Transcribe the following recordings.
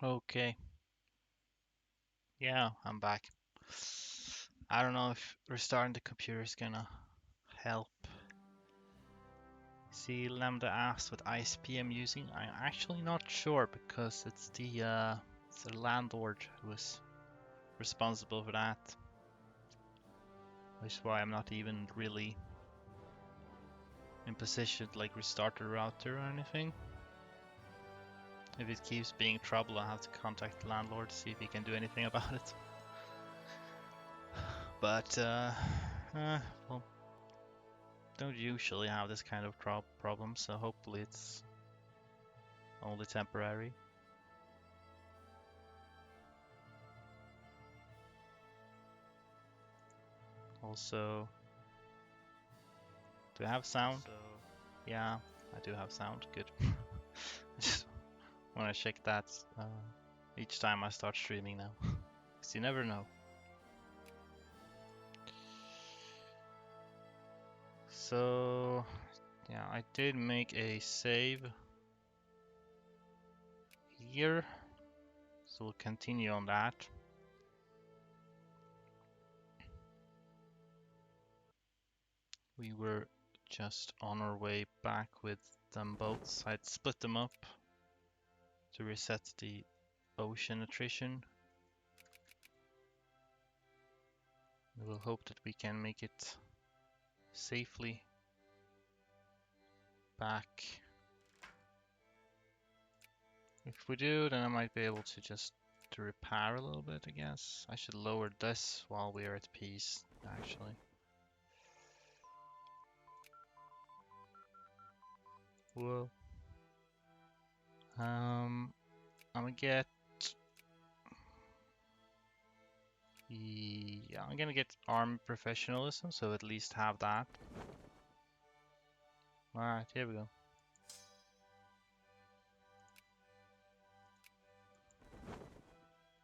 Okay, yeah, I'm back. I don't know if restarting the computer is gonna help. See, Lambda asked what ISP I'm using. I'm actually not sure because it's the landlord who is responsible for that. Which is why I'm not even really in position to like restart the router or anything. If it keeps being trouble, I have to contact the landlord to see if he can do anything about it. But well, don't usually have this kind of problem, so hopefully it's only temporary. Also, do I have sound? Yeah, I do have sound. Good. I just want to check that each time I start streaming now, because you never know. So, yeah, I did make a save here, so we'll continue on that. We were just on our way back with them both. I'd split them up to reset the ocean attrition. We will hope that we can make it safely back. If we do, then I might be able to just to repair a little bit, I guess. I should lower this while we are at peace, actually. Whoa. I'm gonna get... Yeah, I'm gonna get army professionalism, so at least have that. Alright, here we go.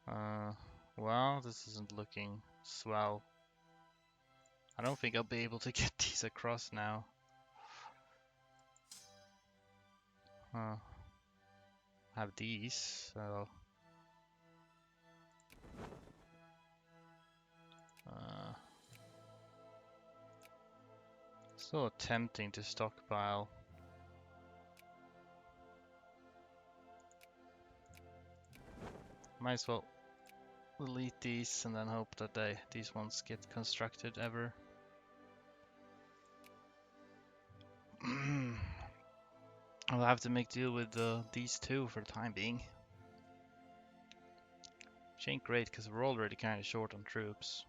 Uh, well, this isn't looking swell. I don't think I'll be able to get these across now. Huh. Have these, so... Uh, still attempting to stockpile. Might as well delete these and then hope that these ones get constructed ever. I'll have to make deal with these two for the time being. Which ain't great because we're already kind of short on troops.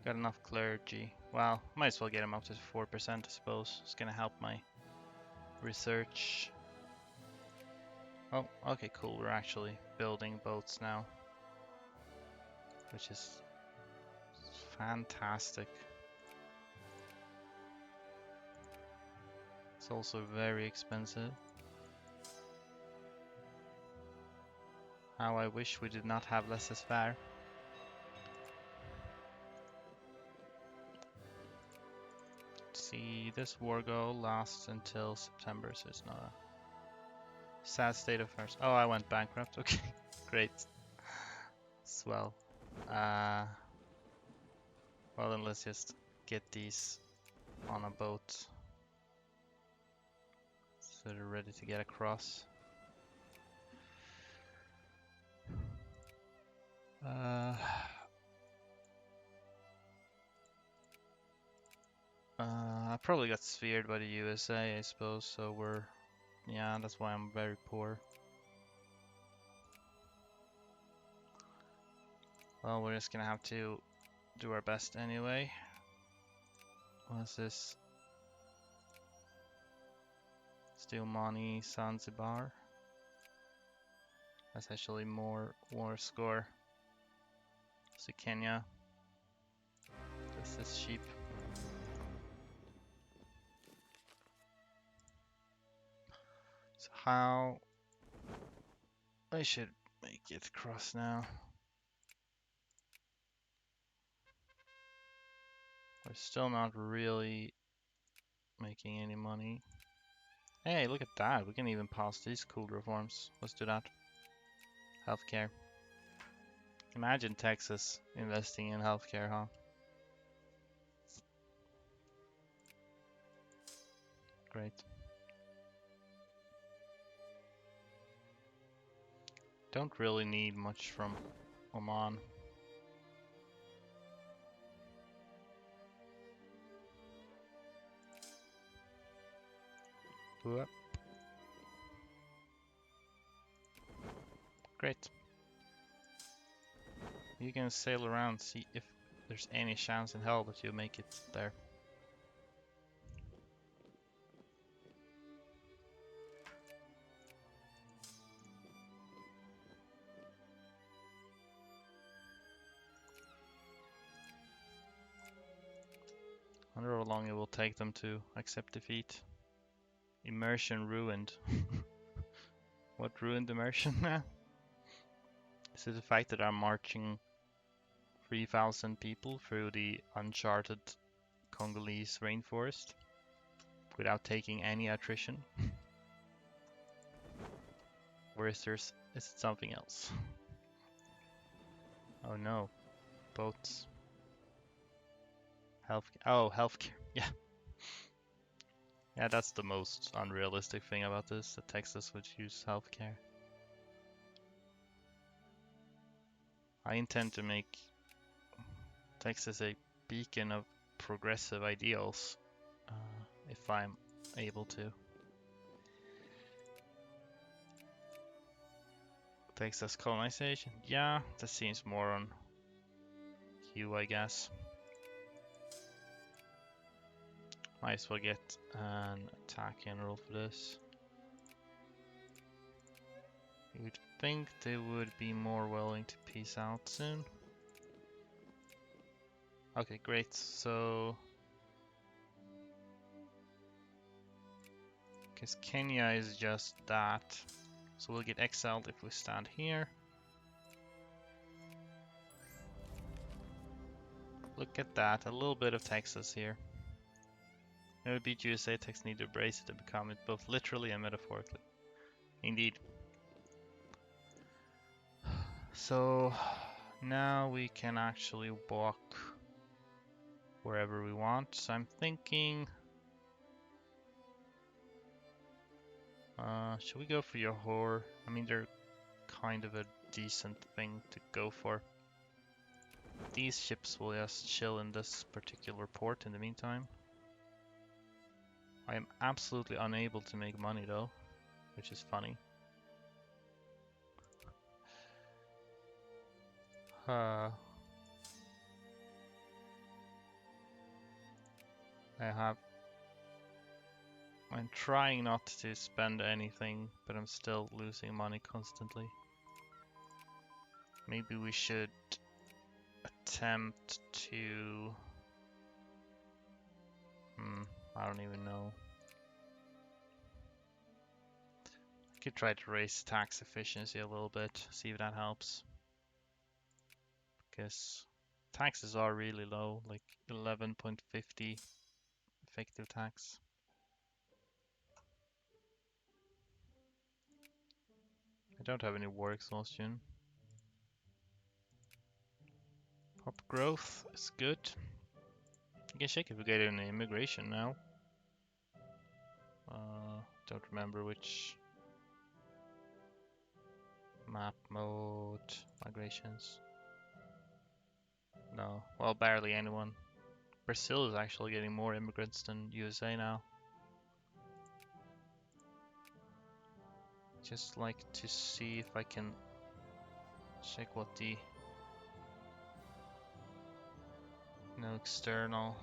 Got enough clergy. Well, might as well get them up to 4%, I suppose. It's gonna help my research. Oh, okay, cool. We're actually building boats now, which is fantastic. It's also very expensive. How I wish we did not have laissez-faire. See, this war goal lasts until September, so it's not a sad state of affairs. Oh, I went bankrupt. Okay, great. Swell. Uh, well then let's just get these on a boat so they're ready to get across. I probably got sphered by the USA, I suppose, so yeah, that's why I'm very poor. Well, we're just gonna have to do our best anyway. What's this? Stilmani Zanzibar. That's actually more war score. So Kenya. This is sheep. So how I should make it across now. We're still not really making any money. Hey, look at that. We can even pass these cool reforms. Let's do that. Healthcare. Imagine Texas investing in healthcare, huh? Great. Don't really need much from Oman. Whoop. Great. You can sail around, see if there's any chance in hell that you make it there. I wonder how long it will take them to accept defeat. Immersion ruined. What ruined immersion now? Is it the fact that I'm marching 3,000 people through the uncharted Congolese rainforest without taking any attrition? Or is it something else? Oh no, boats. Healthcare. Yeah. Yeah, that's the most unrealistic thing about this, that Texas would use healthcare. I intend to make Texas a beacon of progressive ideals, if I'm able to. Texas colonization? Yeah, that seems more on you, I guess. Might as well get an attack general for this. You'd think they would be more willing to peace out soon. Okay, great. So, because Kenya is just that. So we'll get exiled if we stand here. Look at that, a little bit of Texas here. Never beat USA, Texas need to embrace it and become it both literally and metaphorically. Indeed. So now we can actually walk wherever we want. So I'm thinking, should we go for Johor? I mean, they're kind of a decent thing to go for. These ships will just chill in this particular port in the meantime. I am absolutely unable to make money though, which is funny. I'm trying not to spend anything, but I'm still losing money constantly. Maybe we should attempt to... I don't even know. I could try to raise tax efficiency a little bit, see if that helps. Because taxes are really low, like 11.50 effective tax. I don't have any war exhaustion. Pop growth is good. I can check if we get any immigration now. Don't remember which map mode, migrations. No, well, barely anyone. Brazil is actually getting more immigrants than USA now. Just like to see if I can check what the no external.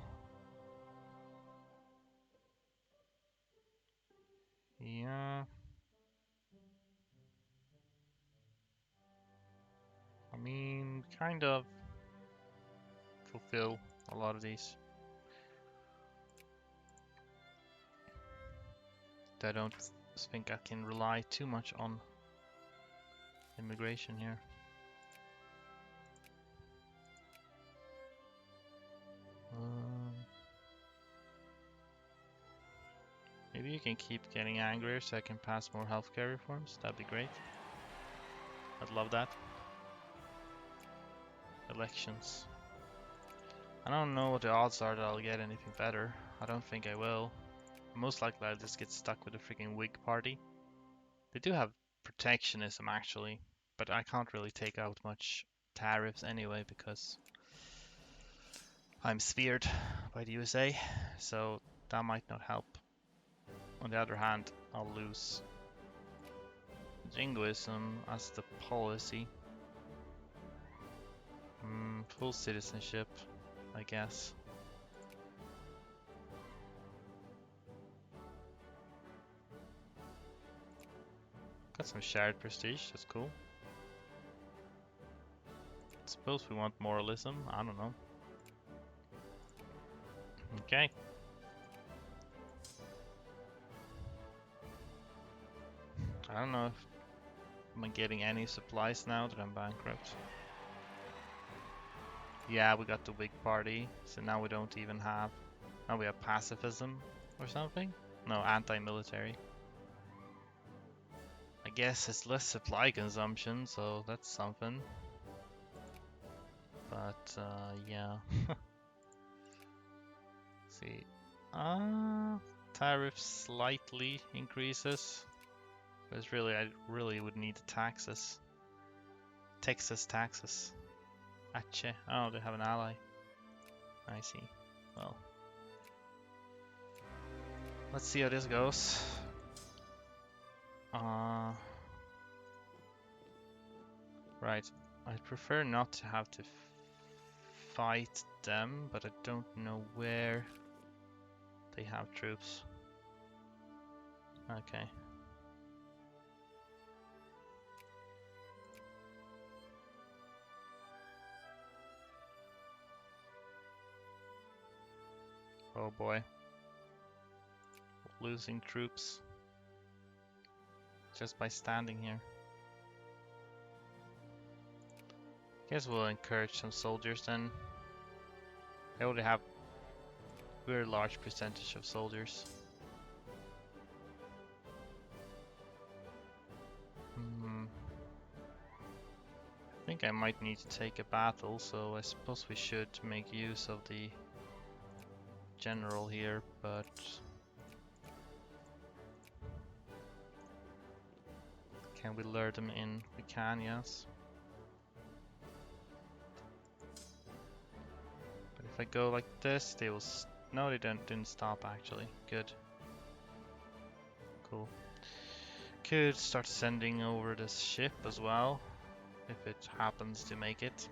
Yeah. I mean, kind of fulfill a lot of these. I don't think I can rely too much on immigration here. Maybe you can keep getting angrier so I can pass more healthcare reforms. That'd be great. I'd love that. Elections. I don't know what the odds are that I'll get anything better. I don't think I will. Most likely I'll just get stuck with the freaking Whig party. They do have protectionism actually, but I can't really take out much tariffs anyway because I'm sphered by the USA, so that might not help. On the other hand, I'll lose jingoism as the policy. Full citizenship, I guess. Got some shared prestige, that's cool. Suppose we want moralism, I don't know. Okay. I don't know if I'm getting any supplies now that I'm bankrupt. Yeah, we got the Whig party, so now we don't even have... Now we have pacifism or something? No, anti-military. I guess it's less supply consumption, so that's something. But, yeah. See. Tariff slightly increases. But really, I really would need the taxes. Texas taxes. Aceh. Oh, they have an ally. I see. Well. Let's see how this goes. Right. I'd prefer not to have to fight them, but I don't know where they have troops. Okay. Oh boy. Losing troops just by standing here. Guess we'll encourage some soldiers then. They already have a very large percentage of soldiers. I think I might need to take a battle, so I suppose we should make use of the general here, but can we lure them in? We can, yes. But if I go like this, they will... No, they didn't stop actually. Good. Cool. Could start sending over this ship as well, if it happens to make it.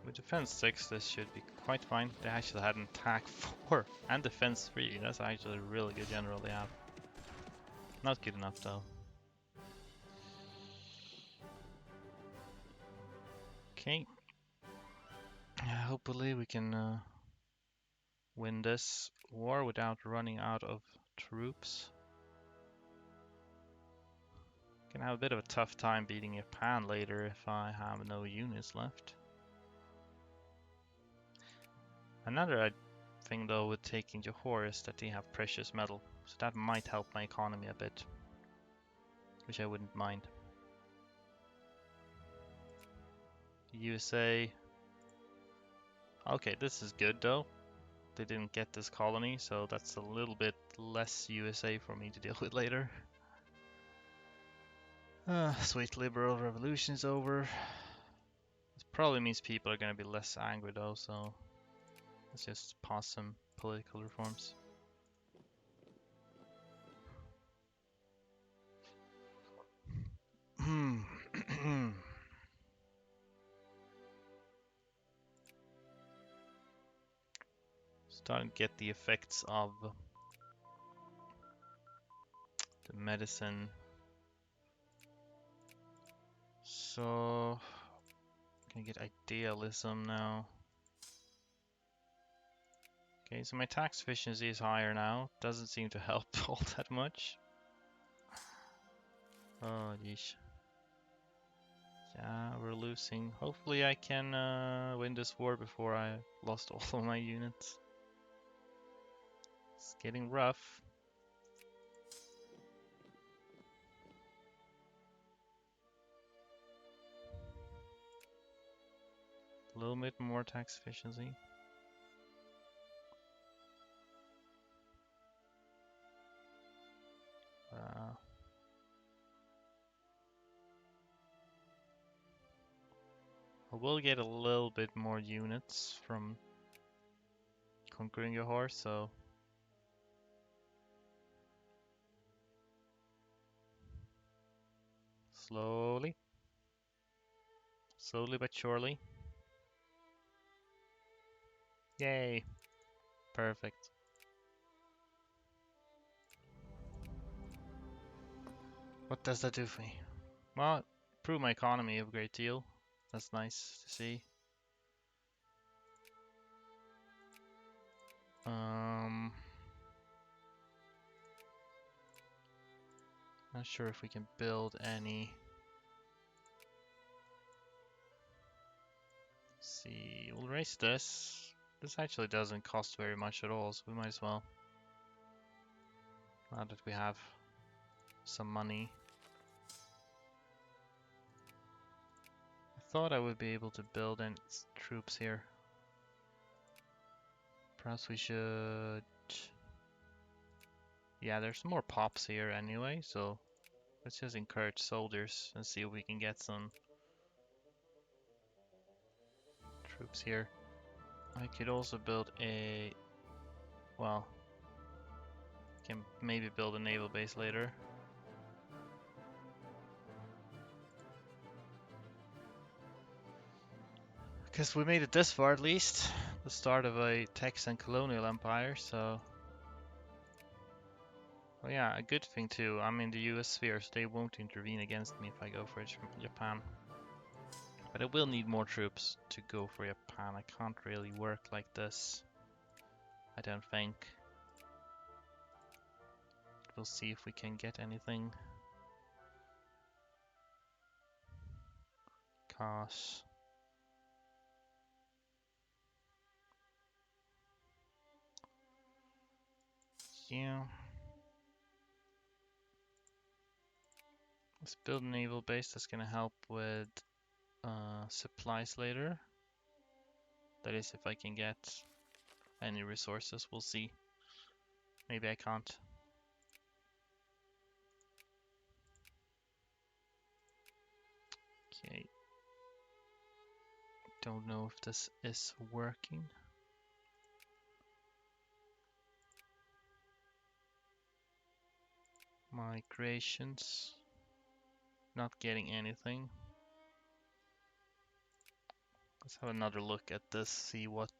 With defense 6 this should be quite fine. They actually had an attack 4 and defense 3. That's actually a really good general they have. Not good enough though. Okay. Hopefully we can win this war without running out of troops. Gonna have a bit of a tough time beating Japan later if I have no units left. Another thing though with taking Johor is that they have precious metal, so that might help my economy a bit, which I wouldn't mind. USA. Okay, this is good though. They didn't get this colony, so that's a little bit less USA for me to deal with later. Sweet liberal revolution is over. This probably means people are gonna be less angry though, so let's just pass some political reforms. Starting to get the effects of the medicine. So can I get idealism now? Okay, so my tax efficiency is higher now. Doesn't seem to help all that much. Oh, yeesh. Yeah, we're losing. Hopefully I can win this war before I lost all of my units. It's getting rough. A little bit more tax efficiency. Uh, I will get a little bit more units from conquering Johor, so slowly, slowly but surely. Yay! Perfect. What does that do for me? Well, improve my economy a great deal. That's nice to see. Not sure if we can build any. Let's see, we'll raise this. This actually doesn't cost very much at all, so we might as well. Now that we have some money. I thought I would be able to build in troops here. Perhaps we should... Yeah, there's more pops here anyway, so let's just encourage soldiers and see if we can get some troops here. I could also build a... Well, can maybe build a naval base later. Because we made it this far at least. The start of a Texan colonial empire, so... Well, yeah, a good thing too. I'm in the US sphere, so they won't intervene against me if I go for Japan. But I will need more troops to go for Japan. I can't really work like this, I don't think. We'll see if we can get anything. Cause... Yeah. Let's build a naval base that's gonna help with supplies later. That is, if I can get any resources, we'll see. Maybe I can't. Okay. Don't know if this is working. My creations. Not getting anything. Let's have another look at this, see what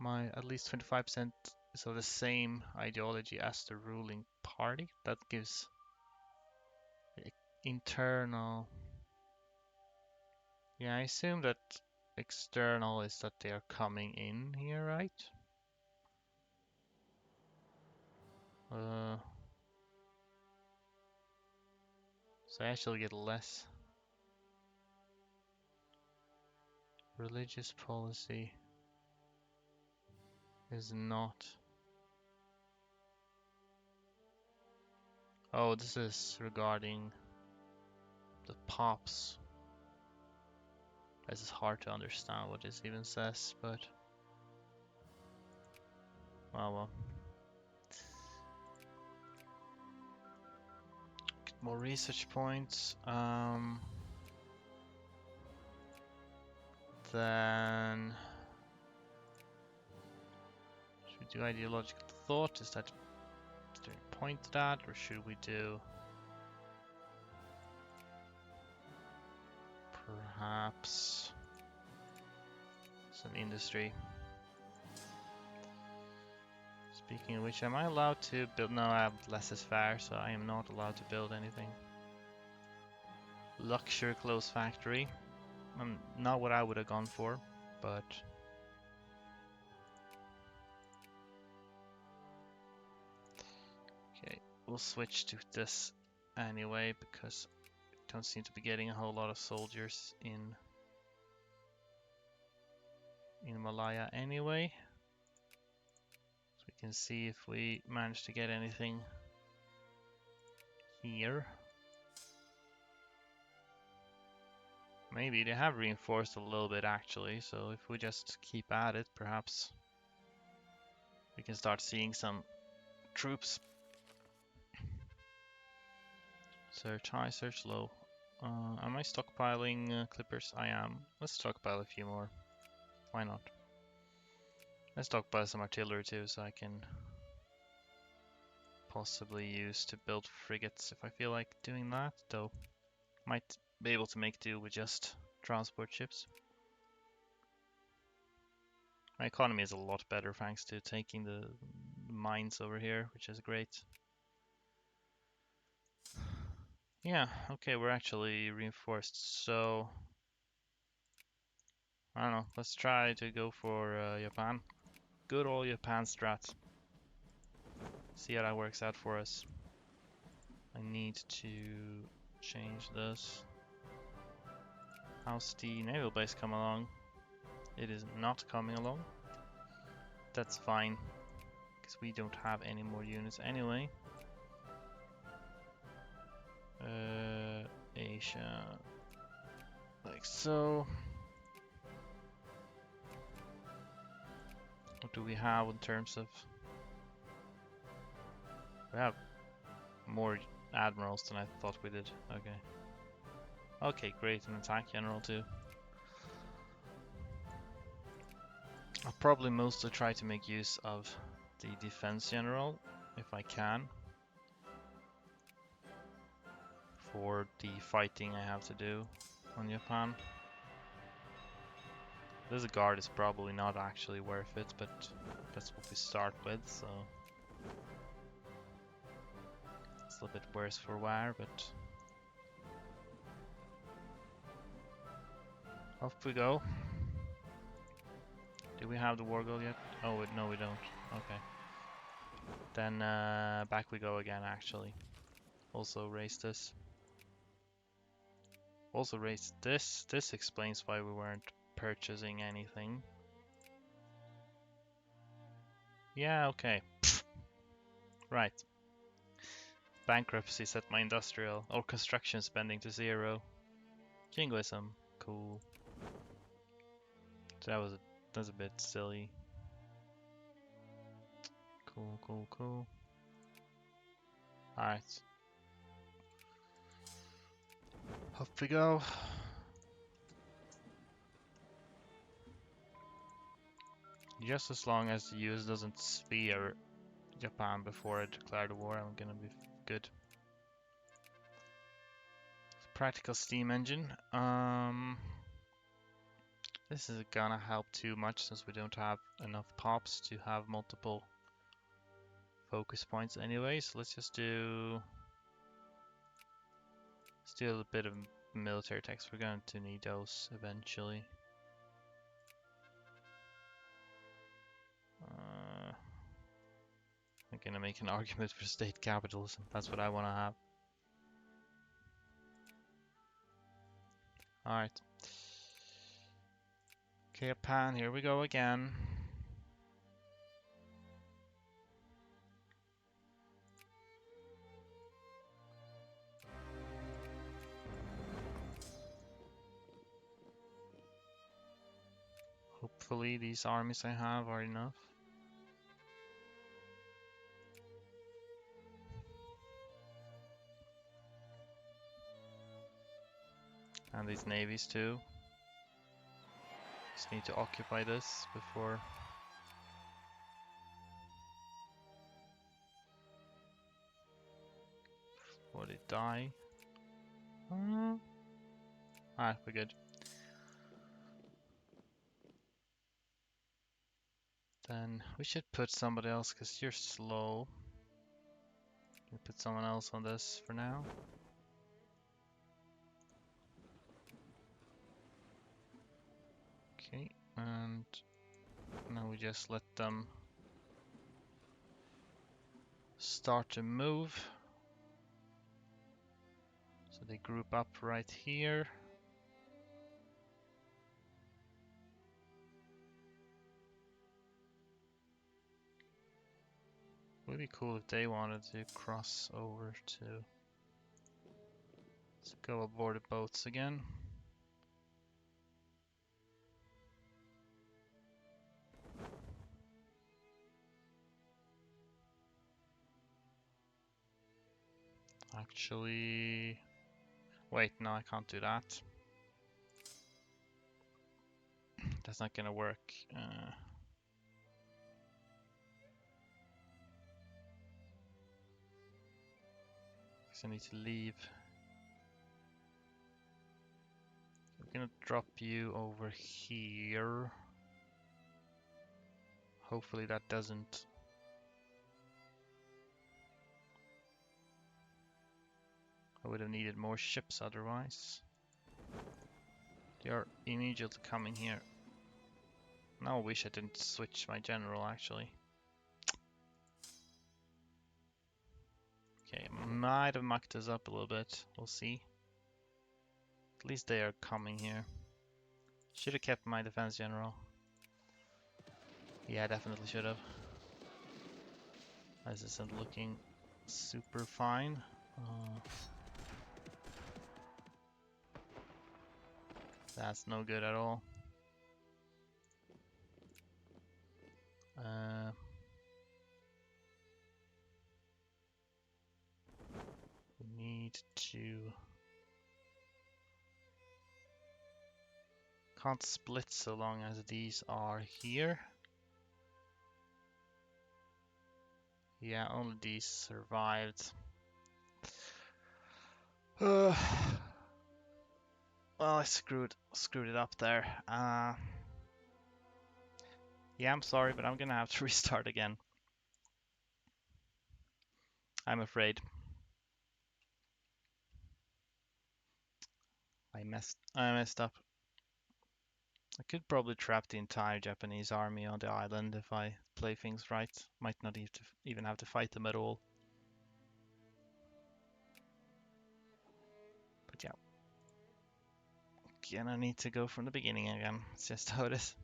my at least 25% is of the same ideology as the ruling party. That gives internal. Yeah, I assume that external is that they are coming in here, right? So I actually get less. Religious policy is not. Oh, this is regarding the pops. This is hard to understand what this even says, but well. Get more research points. Then should we do ideological thought? Is there a point to that, or should we do perhaps some industry? Speaking of which, am I allowed to build? No, I have less is fair, so I am not allowed to build anything. Luxury clothes factory. Not what I would have gone for, but okay, we'll switch to this anyway, because I don't seem to be getting a whole lot of soldiers in Malaya anyway. So we can see if we manage to get anything here. Maybe they have reinforced a little bit actually, so if we just keep at it, perhaps we can start seeing some troops. Search high, search low. Am I stockpiling clippers? I am. Let's stockpile a few more. Why not? Let's stockpile some artillery too, so I can possibly use to build frigates if I feel like doing that, though might be able to make do with just transport ships. My economy is a lot better thanks to taking the mines over here, which is great. Yeah, okay, we're actually reinforced, so I don't know, let's try to go for Japan. Good old Japan strat. See how that works out for us. I need to change this. How's the naval base come along? It is not coming along. That's fine, because we don't have any more units anyway. Asia, like so. What do we have in terms of? We have more admirals than I thought we did. Okay. Okay, great, an attack general too. I'll probably mostly try to make use of the defense general if I can for the fighting I have to do on Japan. This guard is probably not actually worth it, but that's what we start with, so it's a little bit worse for wear, but off we go. Do we have the war goal yet? Oh, no we don't. Okay. Then back we go again actually. Also raise this. Also raise this. This explains why we weren't purchasing anything. Yeah, okay. Right. Bankruptcy set my industrial or construction spending to 0. Jingoism. Cool. So that's a bit silly. Cool, cool, cool. Alright. Off we go. Just as long as the US doesn't sphere Japan before I declare the war, I'm gonna be good. Practical steam engine. This isn't gonna help too much since we don't have enough pops to have multiple focus points anyway, so let's do a bit of military text. We're going to need those eventually. I'm gonna make an argument for state capitalism. That's what I want to have. Alright. Okay, Japan, here we go again. Hopefully these armies I have are enough. And these navies too. Just need to occupy this before they die. Alright, we're good. Then we should put somebody else because you're slow. We'll put someone else on this for now. Okay, and now we just let them start to move. They group up right here. Would be cool if they wanted to cross over to. Let's go aboard the boats again. Actually, wait, no, I can't do that. That's not gonna work. Because I need to leave. I'm gonna drop you over here. Hopefully that doesn't. I would have needed more ships otherwise. You're immediately coming here. Now I wish I didn't switch my general actually. Okay, might have mucked us up a little bit. We'll see. At least they are coming here. Should have kept my defense general. Yeah, definitely should have. This isn't looking super fine. That's no good at all. We need to... Can't split so long as these are here. Yeah, only these survived. Well, I screwed it up there. Yeah, I'm sorry, but I'm gonna have to restart again. I'm afraid. I messed up. I could probably trap the entire Japanese army on the island if I play things right. Might not even have to fight them at all. But yeah. Again, I need to go from the beginning again. It's just how it is.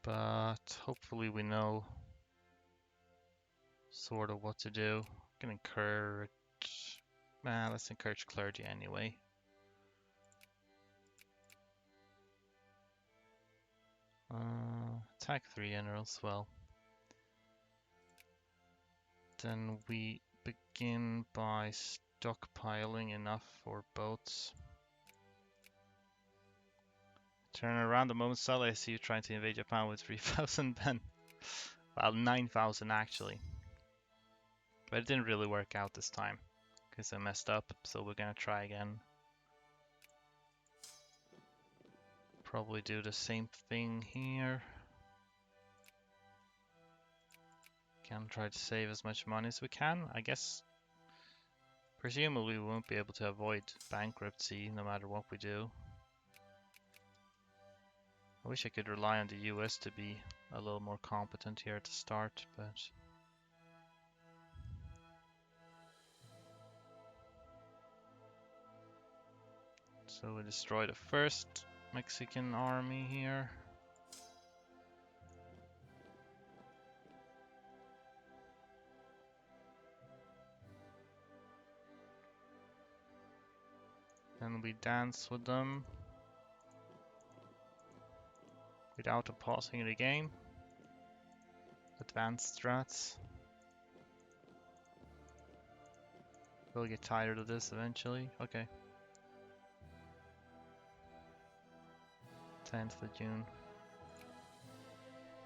But hopefully we know sort of what to do. I can encourage... let's encourage clergy anyway. Attack 3 generals, well. Then we begin by stockpiling enough for boats. Turn around the moment suddenly I see you trying to invade Japan with 3,000 men. Well, 9,000 actually. But it didn't really work out this time. Because I messed up, so we're gonna try again. Probably do the same thing here. Can try to save as much money as we can. I guess presumably we won't be able to avoid bankruptcy no matter what we do. I wish I could rely on the US to be a little more competent here at the start, but... So we destroy the first Mexican army here. Then we dance with them without pausing the game. Advanced strats. We'll get tired of this eventually. Okay. 10th of June.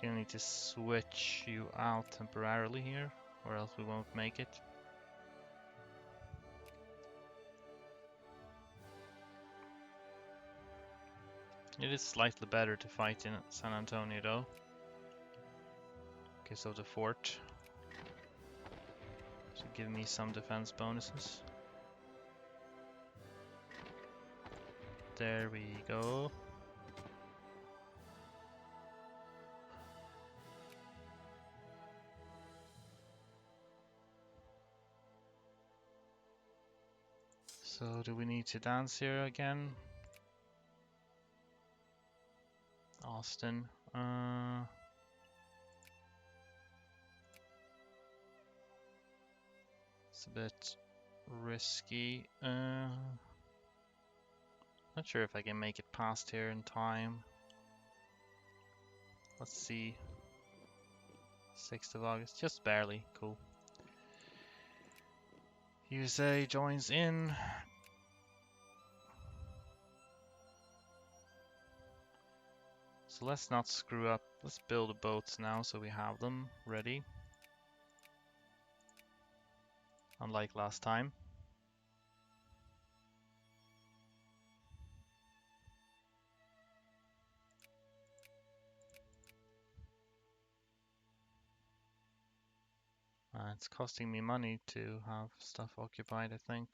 Gonna need to switch you out temporarily here, or else we won't make it. It is slightly better to fight in San Antonio though, because of the fort. So give me some defense bonuses. There we go. So do we need to dance here again? Austin. It's a bit risky. Not sure if I can make it past here in time. Let's see. 6th of August, just barely. Cool. USA joins in. So let's not screw up. Let's build the boats now so we have them ready. Unlike last time. It's costing me money to have stuff occupied, I think.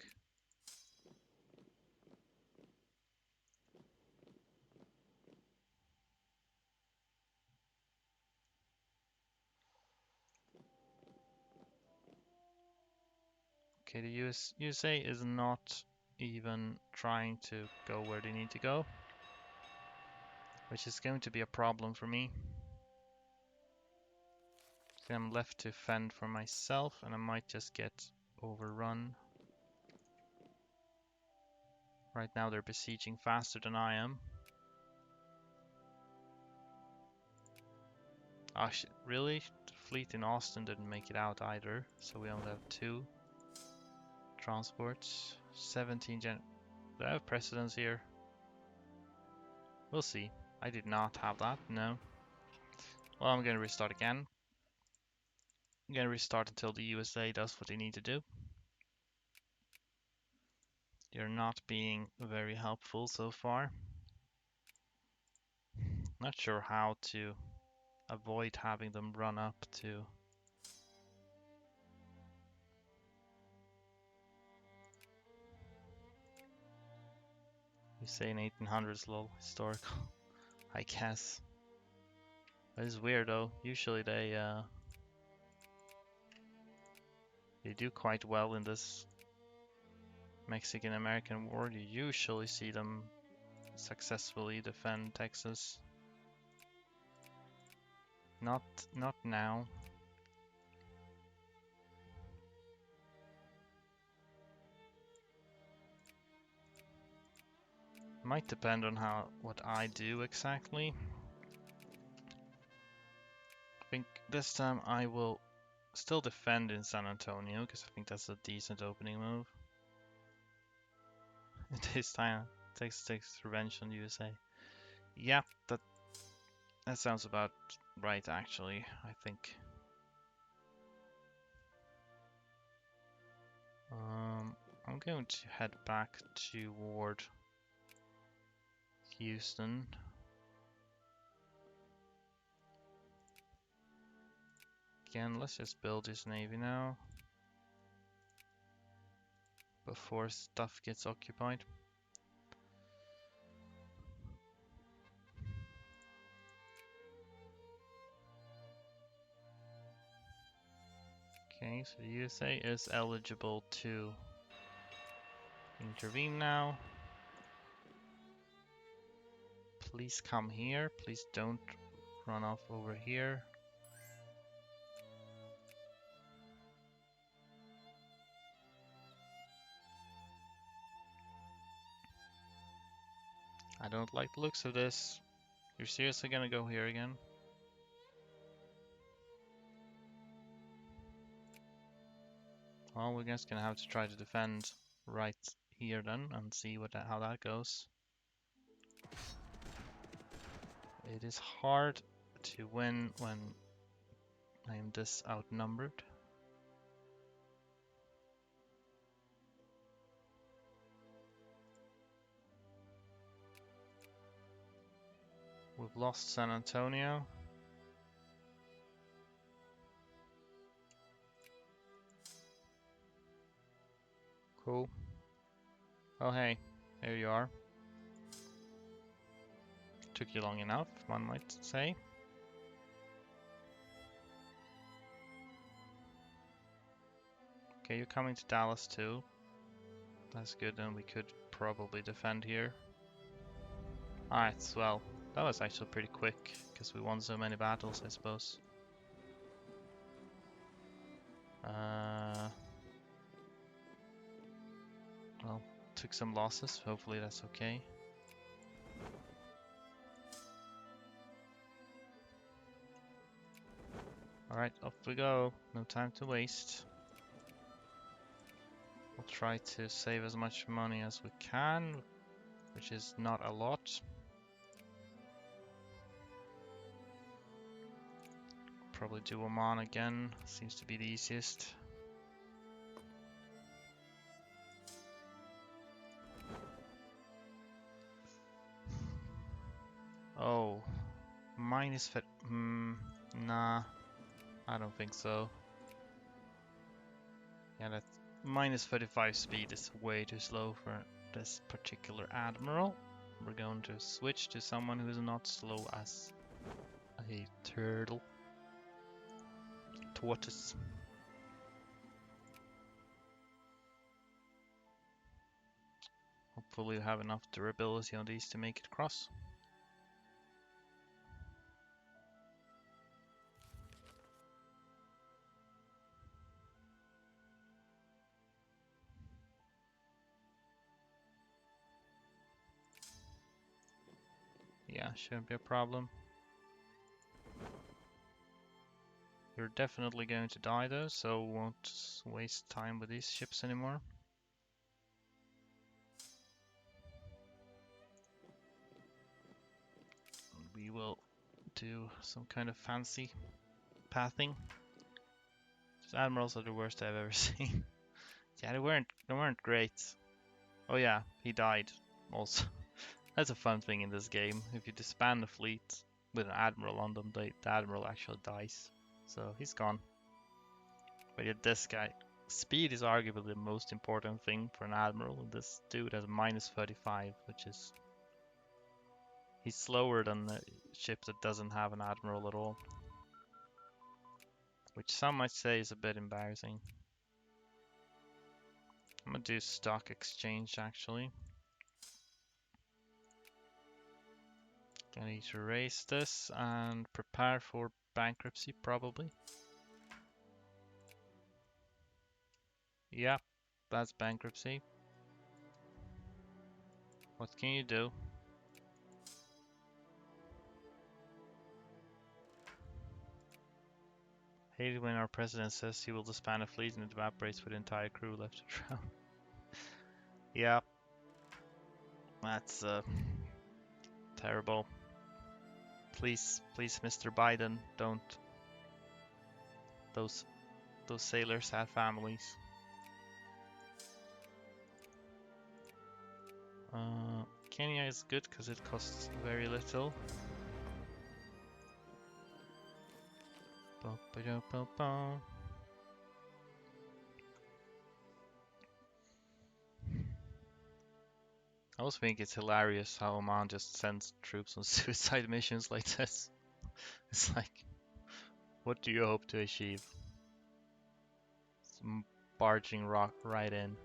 Okay, the USA is not even trying to go where they need to go, which is going to be a problem for me. So I'm left to fend for myself, and I might just get overrun. Right now they're besieging faster than I am. Oh shit, really? The fleet in Austin didn't make it out either, so we only have 2 transports. 17 gen... Do I have precedence here? We'll see. I did not have that, no. Well, I'm gonna restart again. I'm gonna restart until the USA does what they need to do. They're not being very helpful so far. Not sure how to avoid having them run up to... You say in 1800s, lol, historical, I guess. That is weird though. Usually they do quite well in this Mexican-American war. You usually see them successfully defend Texas. Not now. Might depend on what I do exactly. I think this time I will still defend in San Antonio because I think that's a decent opening move. This time takes revenge on USA. Yeah, that sounds about right actually, I think. I'm going to head back toward Houston. Again, let's just build this navy now before stuff gets occupied. Okay, so the USA is eligible to intervene now. Please come here. Please don't run off over here. I don't like the looks of this. You're seriously gonna go here again? Well, we're just gonna have to try to defend right here then and see how that goes. It is hard to win when I'm this outnumbered. We've lost San Antonio. Cool. Oh hey, there you are. Took you long enough, one might say. Okay, you're coming to Dallas too. That's good, and we could probably defend here. Alright, well, that was actually pretty quick, because we won so many battles, I suppose. Well, took some losses, hopefully that's okay. Alright, off we go, no time to waste. We'll try to save as much money as we can, which is not a lot. Probably do Oman again, seems to be the easiest. Oh, minus fit. Nah, I don't think so. Yeah, that minus 35 speed is way too slow for this particular admiral. We're going to switch to someone who is not slow as a turtle. Tortoise. Hopefully we have enough durability on these to make it across. Yeah, shouldn't be a problem. You're definitely going to die though, so won't waste time with these ships anymore. We will do some kind of fancy pathing. These admirals are the worst I've ever seen. Yeah, they weren't great. Oh yeah, he died also. That's a fun thing in this game. If you disband a fleet with an admiral on them, the admiral actually dies. So he's gone. But yet this guy, speed is arguably the most important thing for an admiral. This dude has minus 35, which is... He's slower than a ship that doesn't have an admiral at all. Which some might say is a bit embarrassing. I'm gonna do stock exchange actually. I need to raise this and prepare for bankruptcy probably. Yep, that's bankruptcy. What can you do? Hate it when our president says he will disband a fleet and it evaporates with the entire crew left to drown. Yep, that's terrible. Please, please, Mr. Biden, don't. Those sailors have families. Kenya is good because it costs very little. I also think it's hilarious how Oman just sends troops on suicide missions like this. It's like, what do you hope to achieve? Barging rock right in.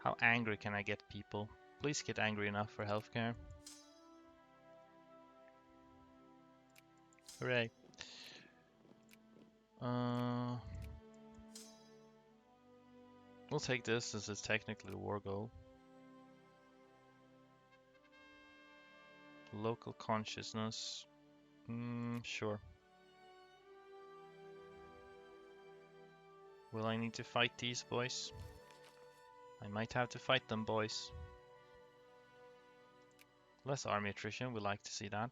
How angry can I get people? Please get angry enough for healthcare. Hooray. We'll take this since it's technically a war goal. Local consciousness. Sure. Will I need to fight these boys? I might have to fight them, boys. Less army attrition, we like to see that.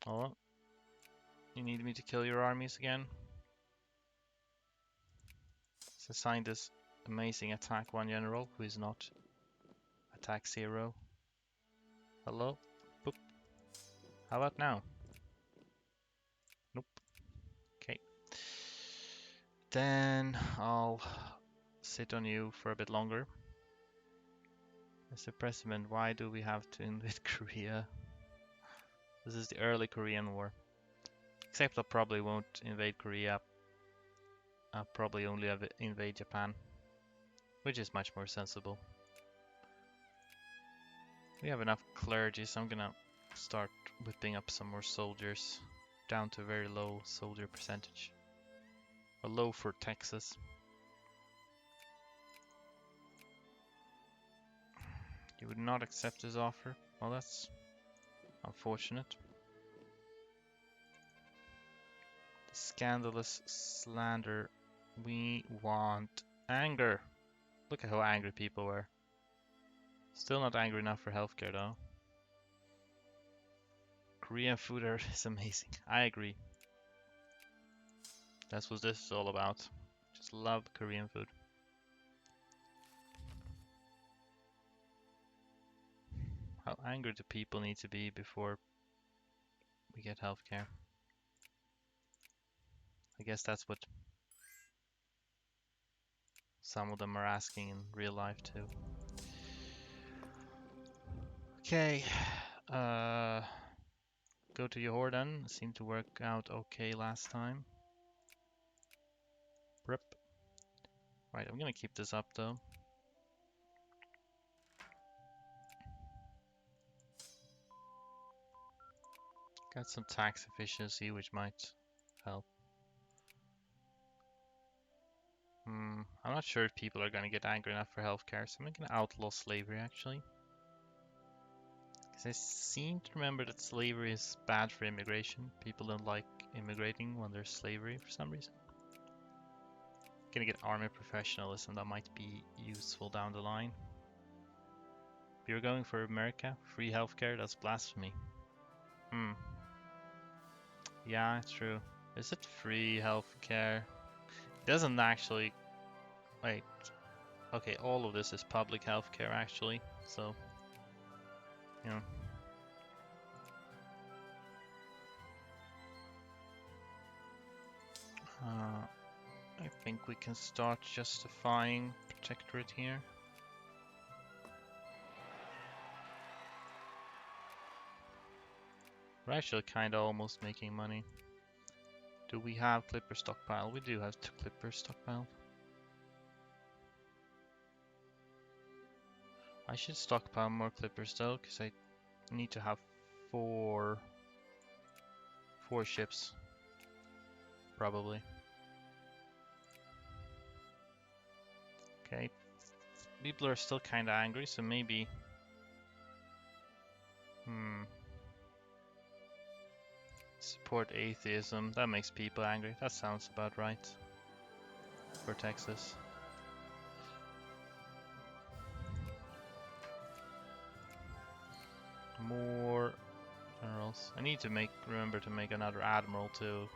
Oh, you need me to kill your armies again? Let's assign this amazing attack 1 general who is not attack 0. Hello? Boop. How about now? Nope. Okay. Then I'll sit on you for a bit longer. Mr. President, why do we have to invade Korea? This is the early Korean War. Except I probably won't invade Korea I'll probably only invade Japan, which is much more sensible. We have enough clergy, so I'm gonna start whipping up some more soldiers down to a very low soldier percentage. Or low for Texas. You would not accept his offer? Well, that's unfortunate. The scandalous slander. We want anger. Look at how angry people were. Still not angry enough for healthcare though. Korean food is amazing. I agree. That's what this is all about. Just love Korean food. How angry do people need to be before we get healthcare? I guess that's what some of them are asking in real life too. Okay, go to Jordan. Seemed to work out okay last time. Rip. Right, I'm gonna keep this up though. Got some tax efficiency, which might help. I'm not sure if people are gonna get angry enough for healthcare, so I'm gonna outlaw slavery actually. Because I seem to remember that slavery is bad for immigration. People don't like immigrating when there's slavery for some reason. Gonna get army professionalism, that might be useful down the line. If you're going for America, free healthcare, that's blasphemy. Yeah, it's true. Is it free healthcare? It doesn't actually. Wait. Okay, all of this is public healthcare actually, so. You know. I think we can start justifying protectorate here. We're actually kind of almost making money. Do we have clipper stockpile? We do have 2 clippers stockpile. I should stockpile more clippers though, because I need to have four ships, probably. Okay, people are still kind of angry, so maybe. Support atheism. That makes people angry. That sounds about right for Texas. More generals. I need to remember to make another admiral too,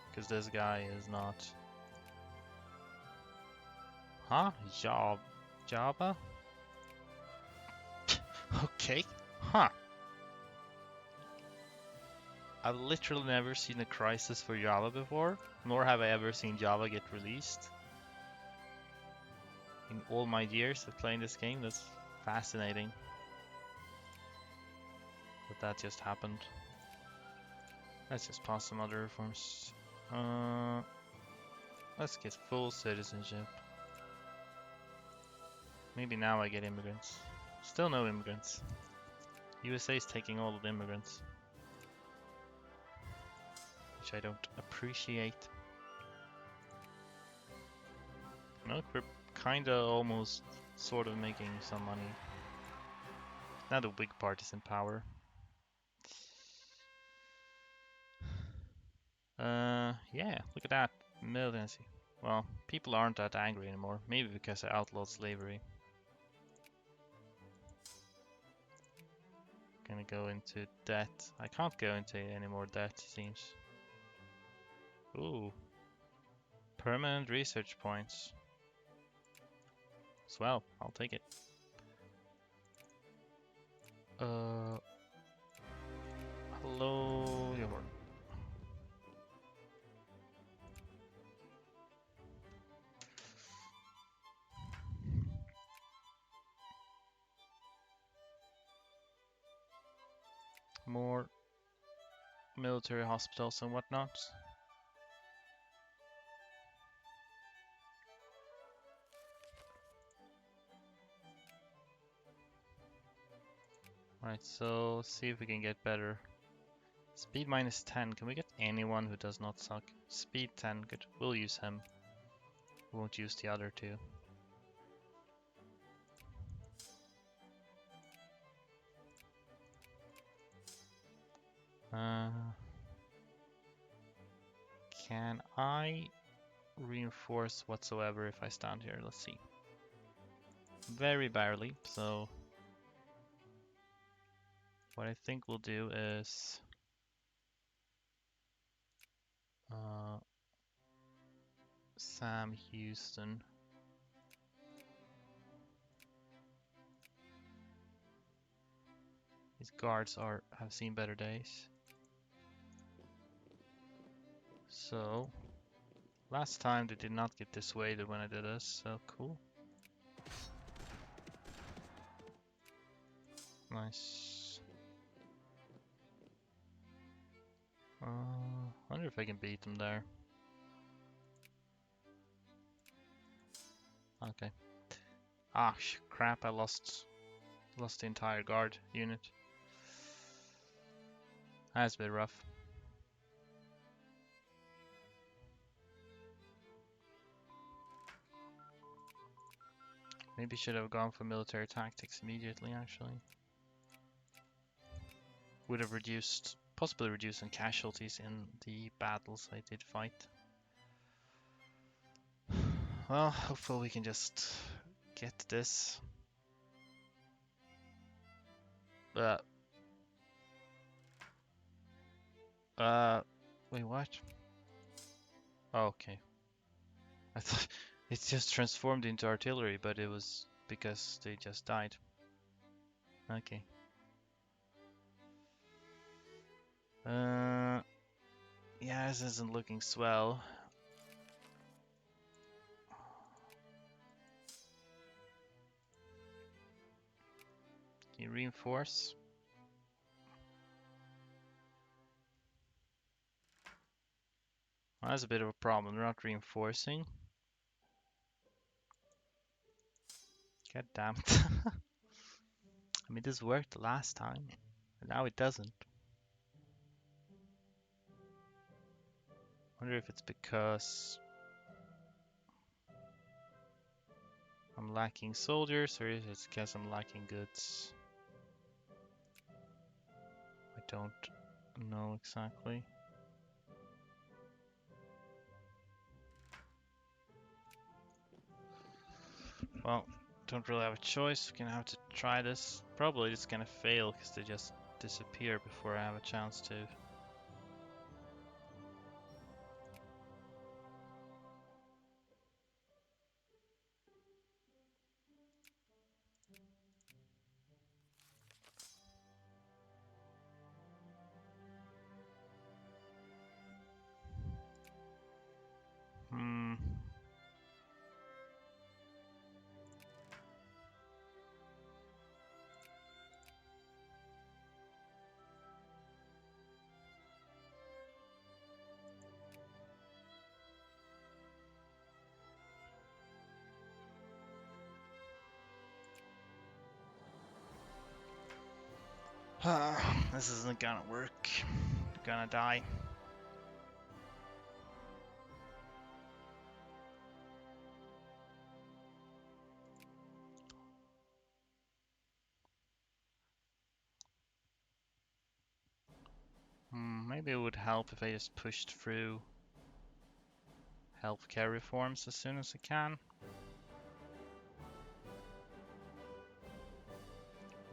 because this guy is not. Huh? Java? Okay. Huh. I've literally never seen a crisis for Java before, nor have I ever seen Java get released. In all my years of playing this game, that's fascinating. That just happened. Let's just pass some other reforms. Let's get full citizenship. Maybe now I get immigrants. Still no immigrants. USA is taking all of the immigrants. Which I don't appreciate. Look, we're kinda almost sort of making some money. Now the Whig Party's in power. Yeah, look at that. Militancy. Well, people aren't that angry anymore. Maybe because I outlawed slavery. Gonna go into debt. I can't go into any more debt, it seems. Ooh. Permanent research points. Swell, I'll take it. Hello, Jordan. More military hospitals and whatnot. Right, so see if we can get better. Speed minus 10. Can we get anyone who does not suck? Speed 10. Good. We'll use him. We won't use the other two. Can I reinforce whatsoever if I stand here? Let's see. Very barely, so what I think we'll do is Sam Houston. His guards have seen better days. So last time they did not get dissuaded when I did this, so cool. Nice. Wonder if I can beat them there. Okay. Ah, crap! I lost the entire guard unit. That's a bit rough. Maybe should have gone for military tactics immediately, actually. Would have possibly reduced some casualties in the battles I did fight. Well, hopefully we can just get this. Wait, what? Oh, okay. I thought it just transformed into artillery, but it was because they just died. Okay. Yeah, this isn't looking swell. Can you reinforce? Well, that's a bit of a problem. They're not reinforcing. God damn it. I mean, this worked last time, and now it doesn't. Wonder if it's because I'm lacking soldiers, or is it because I'm lacking goods? I don't know exactly. Well, don't really have a choice. We're gonna have to try this. Probably it's gonna fail because they just disappear before I have a chance to. Hmm. This isn't gonna work. I'm gonna die. Maybe it would help if I just pushed through healthcare reforms as soon as I can.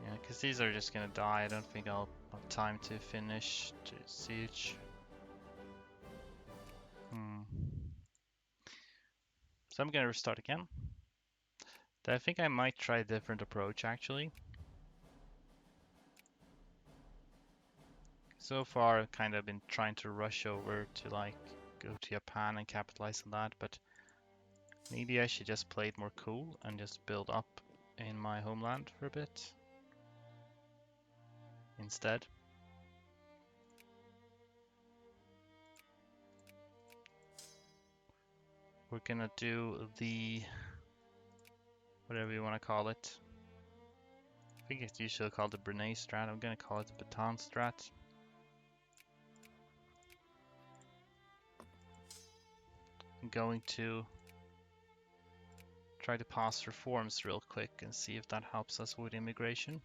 Yeah, because these are just gonna die. I don't think I'll have time to finish the siege. So I'm gonna restart again. I think I might try a different approach actually. So far I've kind of been trying to rush over to like go to Japan and capitalize on that, but maybe I should just play it more cool and just build up in my homeland for a bit instead. We're gonna do the whatever you want to call it. think it's usually called the Brunei strat. I'm gonna call it the Bataan strat. I'm going to try to pass reforms real quick and see if that helps us with immigration.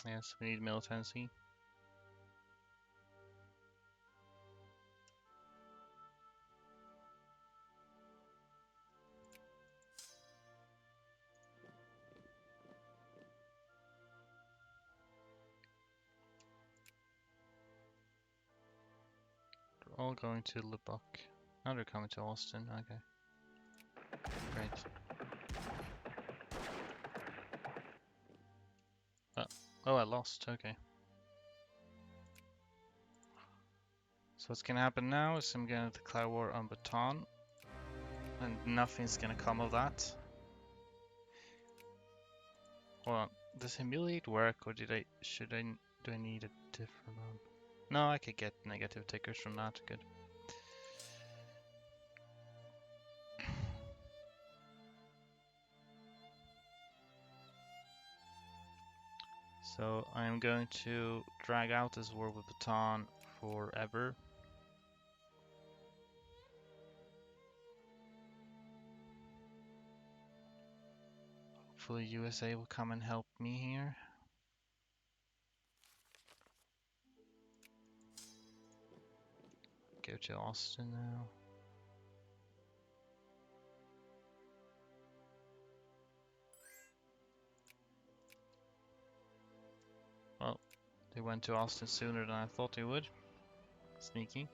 Yes, we need militancy. They're all going to Lubbock. Now they're coming to Austin. Okay. Great. Oh, I lost. Okay. So what's gonna happen now is I'm gonna declare war on Bataan, and nothing's gonna come of that. Hold on. Does humiliate work, or do I need a different one? No, I could get negative tickers from that. Good. So I'm going to drag out this war with Bataan forever. Hopefully USA will come and help me here. Go to Austin now. Well, they went to Austin sooner than I thought they would. Sneaky.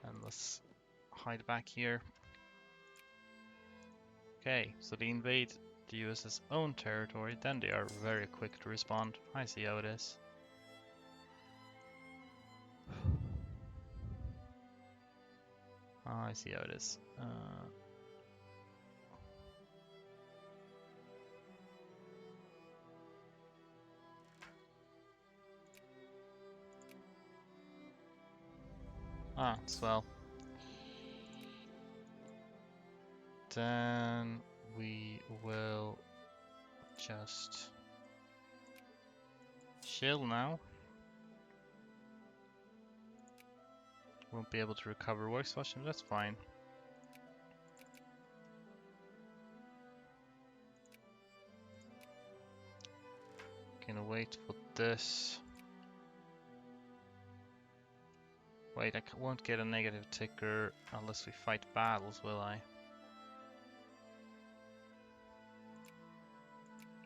And let's hide back here. Okay, so they invade the US's own territory, then they are very quick to respond. I see how it is. I see how it is. Swell. Then we will just chill now. Won't be able to recover work session, that's fine. Gonna wait for this. Wait, I won't get a negative ticker unless we fight battles, will I?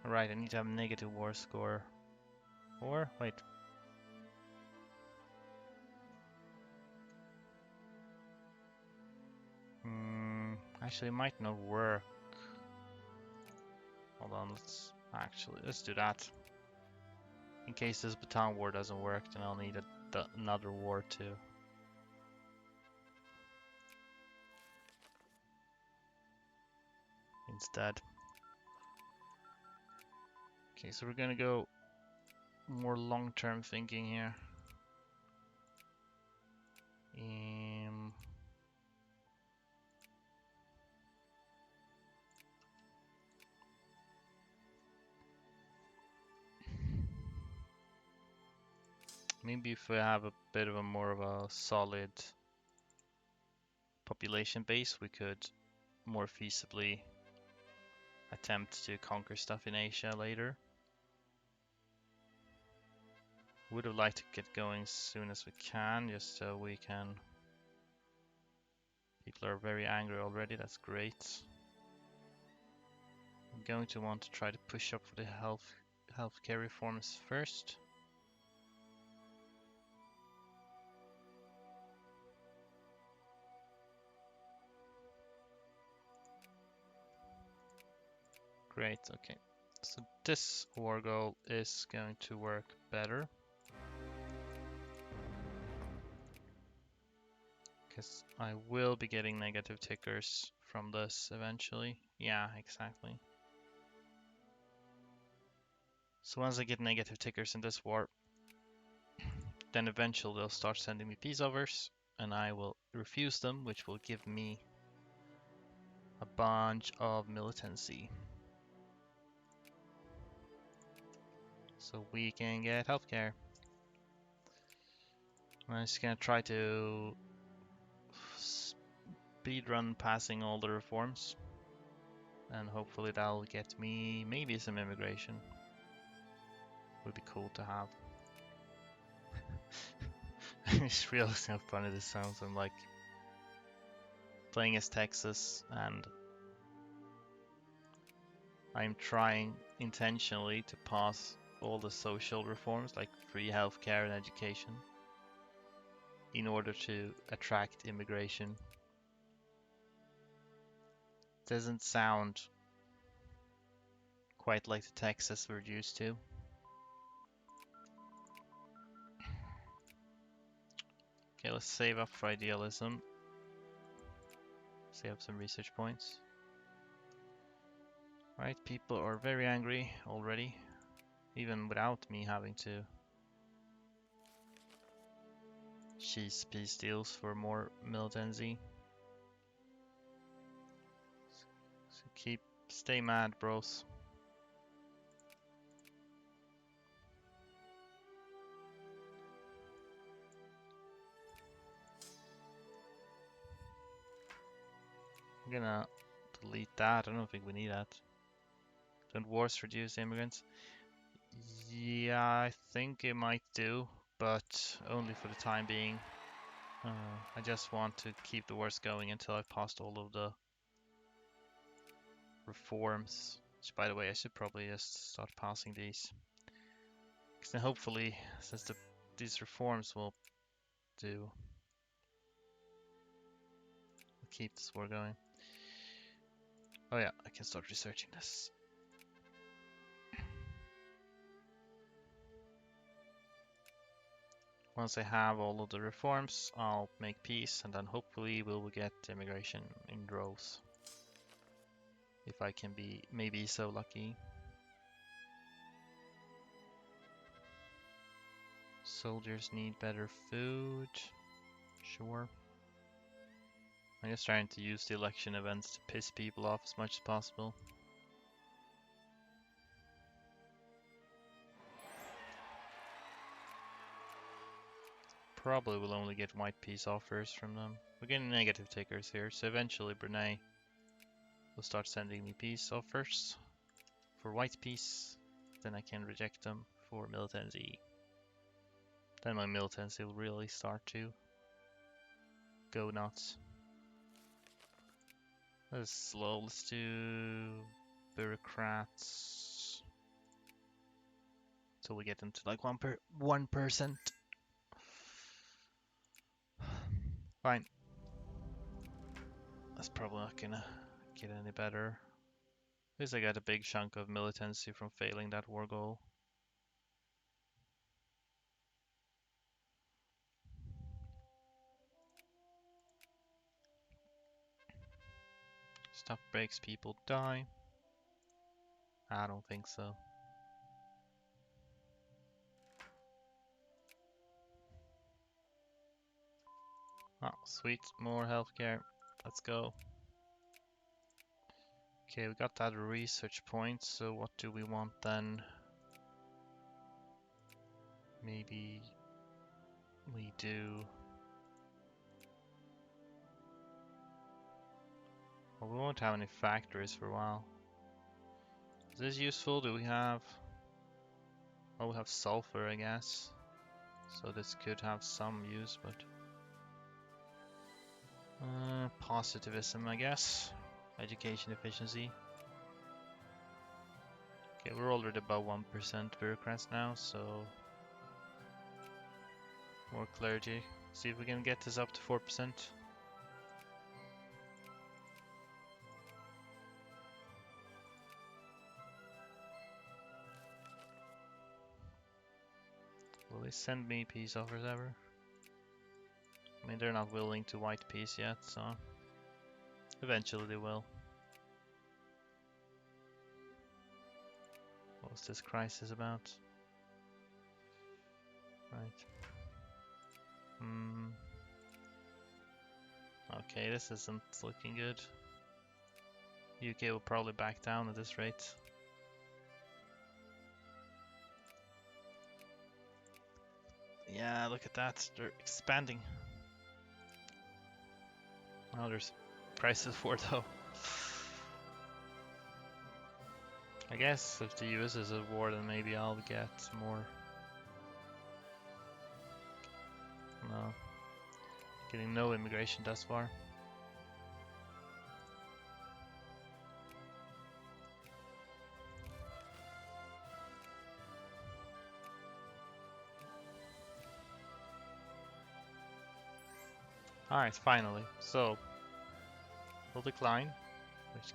Alright, I need to have a negative war score. Or, wait. Actually, it might not work. Hold on, let's do that. In case this Bataan war doesn't work, then I'll need another war too. Instead. Okay, so we're gonna go more long-term thinking here. Maybe if we have a bit of a more of a solid population base, we could more feasibly attempt to conquer stuff in Asia later. Would have liked to get going as soon as we can, just so we can... People are very angry already, that's great. I'm going to want to try to push up for the healthcare reforms first. Great, okay. So this war goal is going to work better. Because I will be getting negative tickers from this eventually. Yeah, exactly. So once I get negative tickers in this war, then eventually they'll start sending me peace offers, and I will refuse them, which will give me a bunch of militancy. So we can get healthcare. I'm just gonna try to speedrun passing all the reforms, and hopefully that'll get me maybe some immigration. Would be cool to have. I just realized how funny this sounds. I'm like playing as Texas, and I'm trying intentionally to pass all the social reforms like free healthcare and education in order to attract immigration. Doesn't sound quite like the Texas we're used to. Okay, let's save up for idealism. Save up some research points. Right, people are very angry already, even without me having to cheese peace deals for more militancy. So stay mad, bros. I'm gonna delete that. I don't think we need that. Don't wars reduce immigrants? Yeah, I think it might do, but only for the time being. I just want to keep the wars going until I've passed all of the reforms. Which, by the way, I should probably just start passing these. Because then hopefully, since these reforms will do, we'll keep this war going. Oh yeah, I can start researching this. Once I have all of the reforms, I'll make peace, and then hopefully we will get immigration in droves. If I can be maybe so lucky. Soldiers need better food. Sure. I'm just trying to use the election events to piss people off as much as possible. Probably will only get white peace offers from them. We're getting negative takers here, so eventually Brunei will start sending me peace offers for white peace. Then I can reject them for militancy. Then my militancy will really start to go nuts. Let's slow. Let's do bureaucrats till we get into like 1%. Fine. That's probably not gonna get any better. At least I got a big chunk of militancy from failing that war goal. Stuff breaks, people die. I don't think so. Oh, sweet, more healthcare. Let's go. Okay, we got that research point, so what do we want then? Maybe we do... Well, we won't have any factories for a while. Is this useful? Do we have... Oh, we have sulfur, I guess. So this could have some use, but... positivism, I guess. Education efficiency. Okay, we're already above 1% bureaucrats now, so... More clergy. See if we can get this up to 4%. Will they send me peace offers ever? I mean, they're not willing to white peace yet, so... Eventually they will. What was this crisis about? Right. Okay, this isn't looking good. UK will probably back down at this rate. Yeah, look at that. They're expanding. Well, there's prices for it though. I guess if the US is at war, then maybe I'll get more. No. Getting no immigration thus far. Alright, finally. So, we'll decline, which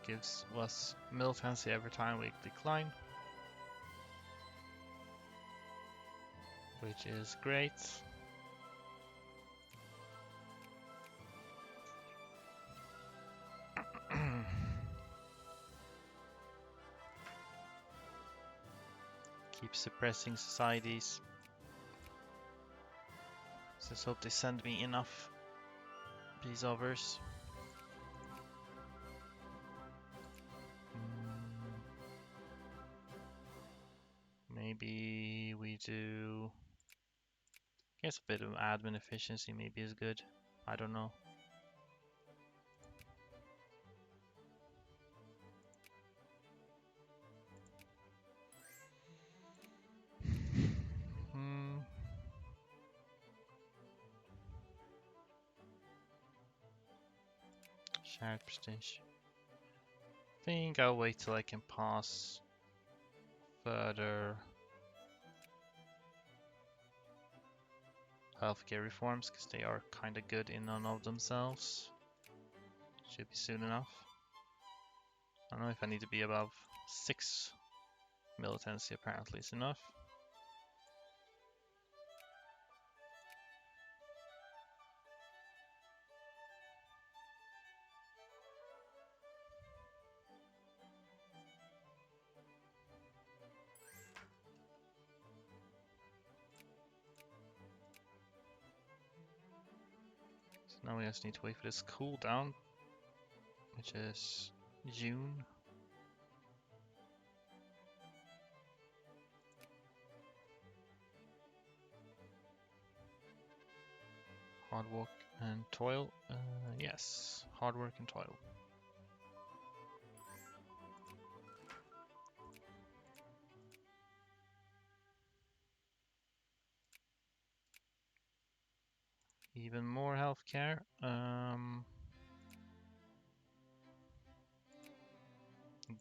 gives us militancy every time we decline, which is great. Keep suppressing societies. Just hope they send me enough peace offers. Maybe we do. I guess a bit of admin efficiency maybe is good. I don't know. Shared prestige. Think I'll wait till I can pass further healthcare reforms because they are kind of good in and of themselves. Should be soon enough. I don't know if I need to be above 6 militancy, apparently is enough. So now we just need to wait for this cooldown, which is June. Hard work and toil. Yes, hard work and toil. Even more healthcare.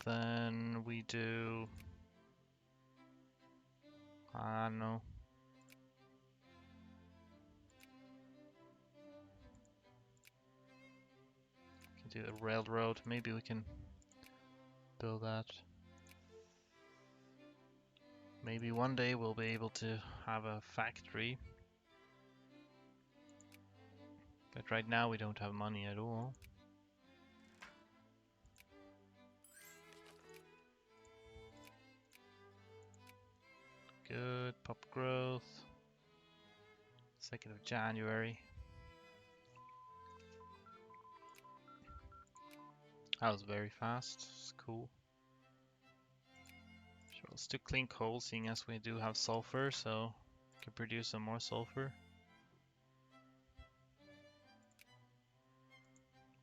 Then we do. I don't know. Do a railroad. Maybe we can build that. Maybe one day we'll be able to have a factory. But right now we don't have money at all. Good. Pop growth. 2nd of January. That was very fast. It's cool. Sure, let's do clean coal, seeing as we do have sulfur, so we can produce some more sulfur.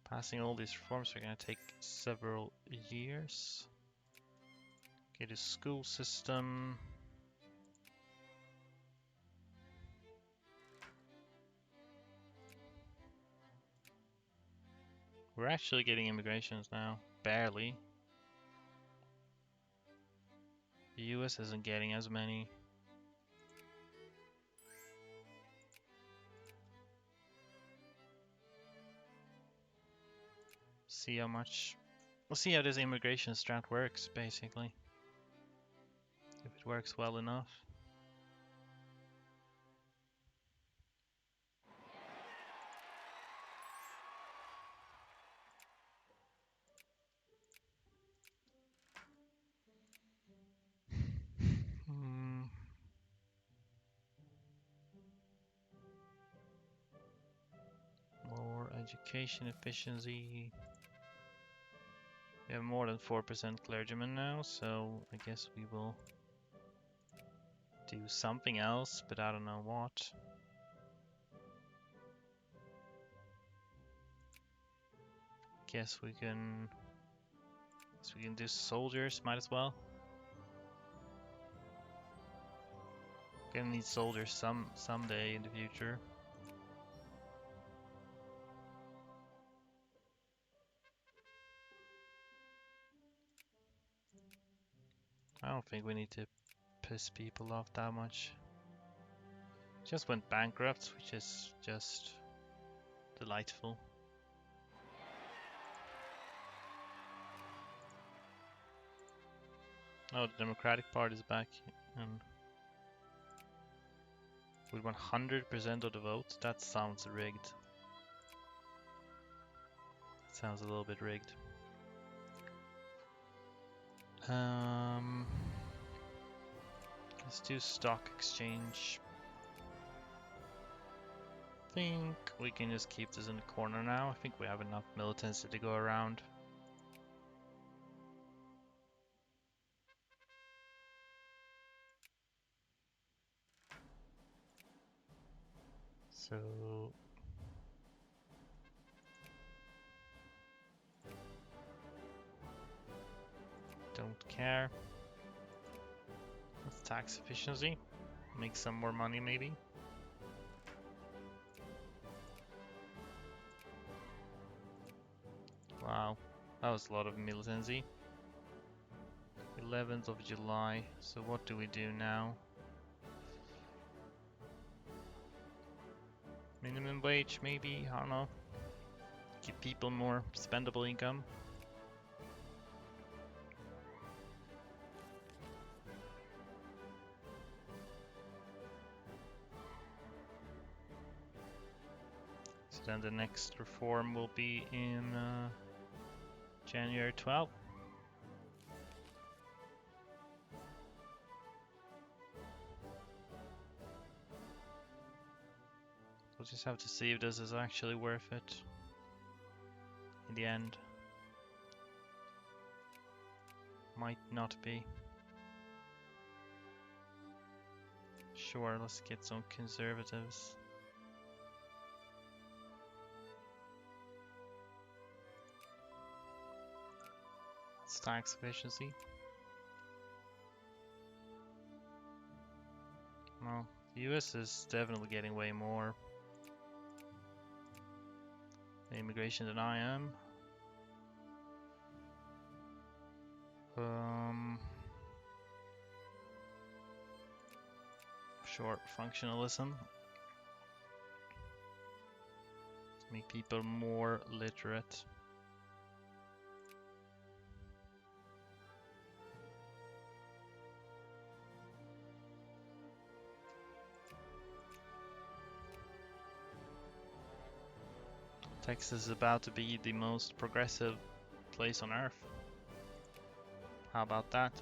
Passing all these reforms are going to take several years. Okay, the school system. We're actually getting immigrations now, barely. The US isn't getting as many. See how much. We'll see how this immigration strat works, basically. If it works well enough. Education efficiency. We have more than 4% clergymen now, so I guess we will do something else, but I don't know what. Guess we can do soldiers, might as well. Gonna need soldiers someday in the future. I don't think we need to piss people off that much. Just went bankrupt, which is just delightful. Oh, the Democratic Party is back, and with 100% of the vote, that sounds rigged. Sounds a little bit rigged. Let's do stock exchange. I think we can just keep this in the corner now. I think we have enough militancy to go around. So don't care. Let's tax efficiency. Make some more money maybe. Wow, that was a lot of militancy. 11th of July. So what do we do now? Minimum wage maybe? I don't know. Give people more spendable income. So then the next reform will be in January 12th. We'll just have to see if this is actually worth it in the end. Might not be. Sure, let's get some conservatives. It's tax efficiency. Well, the US is definitely getting way more immigration than I am. Short functionalism. Make people more literate. Texas is about to be the most progressive place on earth. How about that?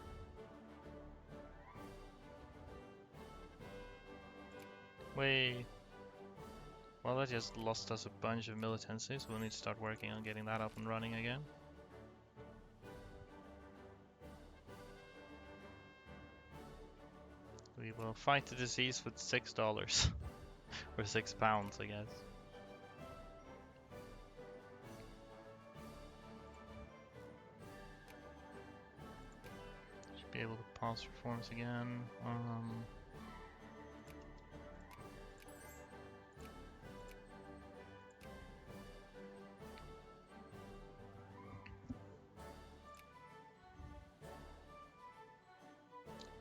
Wait. Well, that just lost us a bunch of militancy, so we'll need to start working on getting that up and running again. We will fight the disease with $6 or £6, I guess. Should be able to pass reforms again.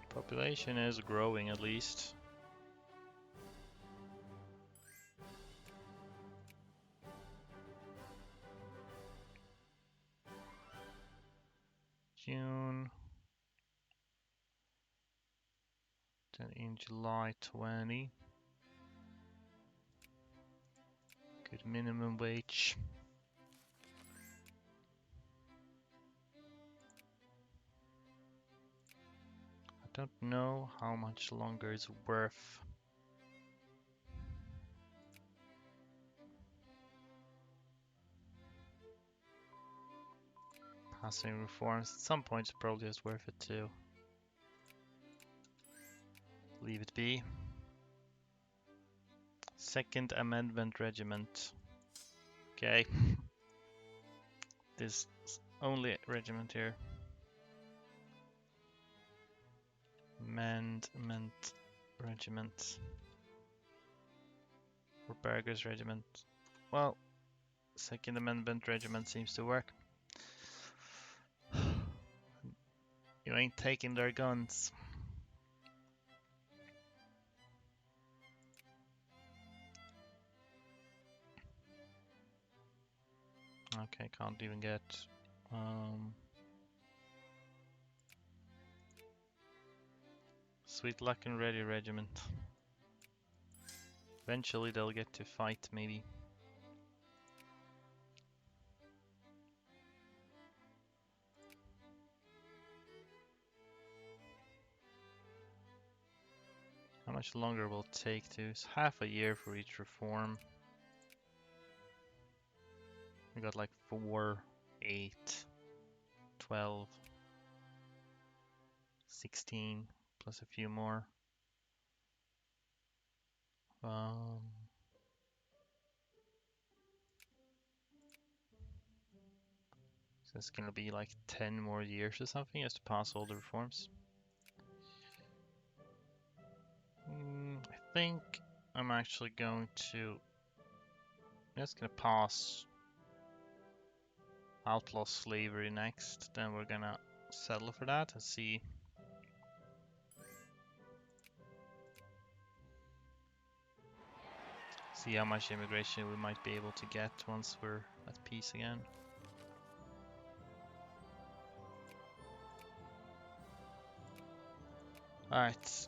Population is growing at least. June. Then in July 20. Good minimum wage. I don't know how much longer it's worth. Passing reforms. At some point, it's probably just worth it to leave it be. Second Amendment Regiment. Okay. This only regiment here. Amendment Regiment. Or Burgers Regiment. Well, Second Amendment Regiment seems to work. You ain't taking their guns. Okay, can't even get Sweet Luck and Ready Regiment. Eventually they'll get to fight, maybe. How much longer will it take to? It's half a year for each reform. We got like 4, 8, 12, 16, plus a few more. So it's gonna be like 10 more years or something just to pass all the reforms. I think I'm actually going to... I'm just gonna pass outlaw slavery next, then we're gonna settle for that and see how much immigration we might be able to get once we're at peace again. Alright,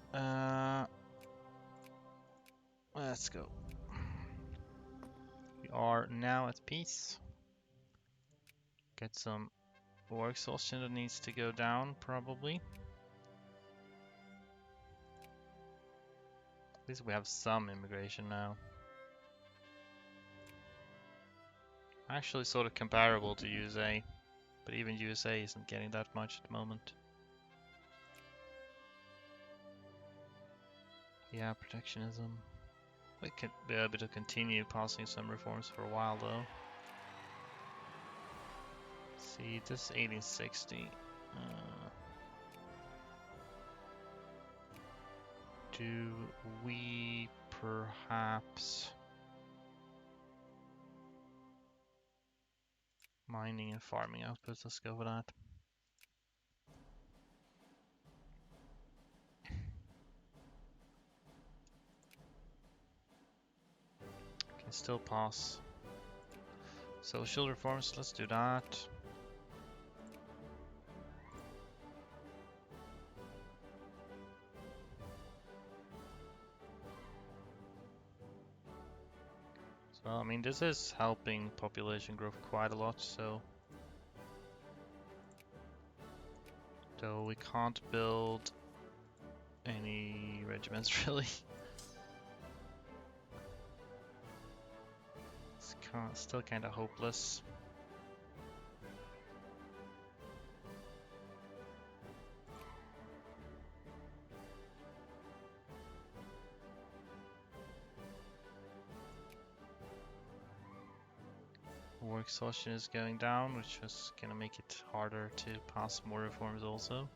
let's go. We are now at peace. Get some war exhaustion that needs to go down, probably. At least we have some immigration now. Actually sort of comparable to USA, but even USA isn't getting that much at the moment. Yeah, protectionism. We could be able to continue passing some reforms for a while though. See, this is 1860. Do we perhaps... Mining and farming outputs, let's go with that. Can still pass social reforms, let's do that. So, I mean, this is helping population growth quite a lot, so... Though we can't build any regiments, really. It's still kind of hopeless. War exhaustion is going down, which is gonna make it harder to pass more reforms also.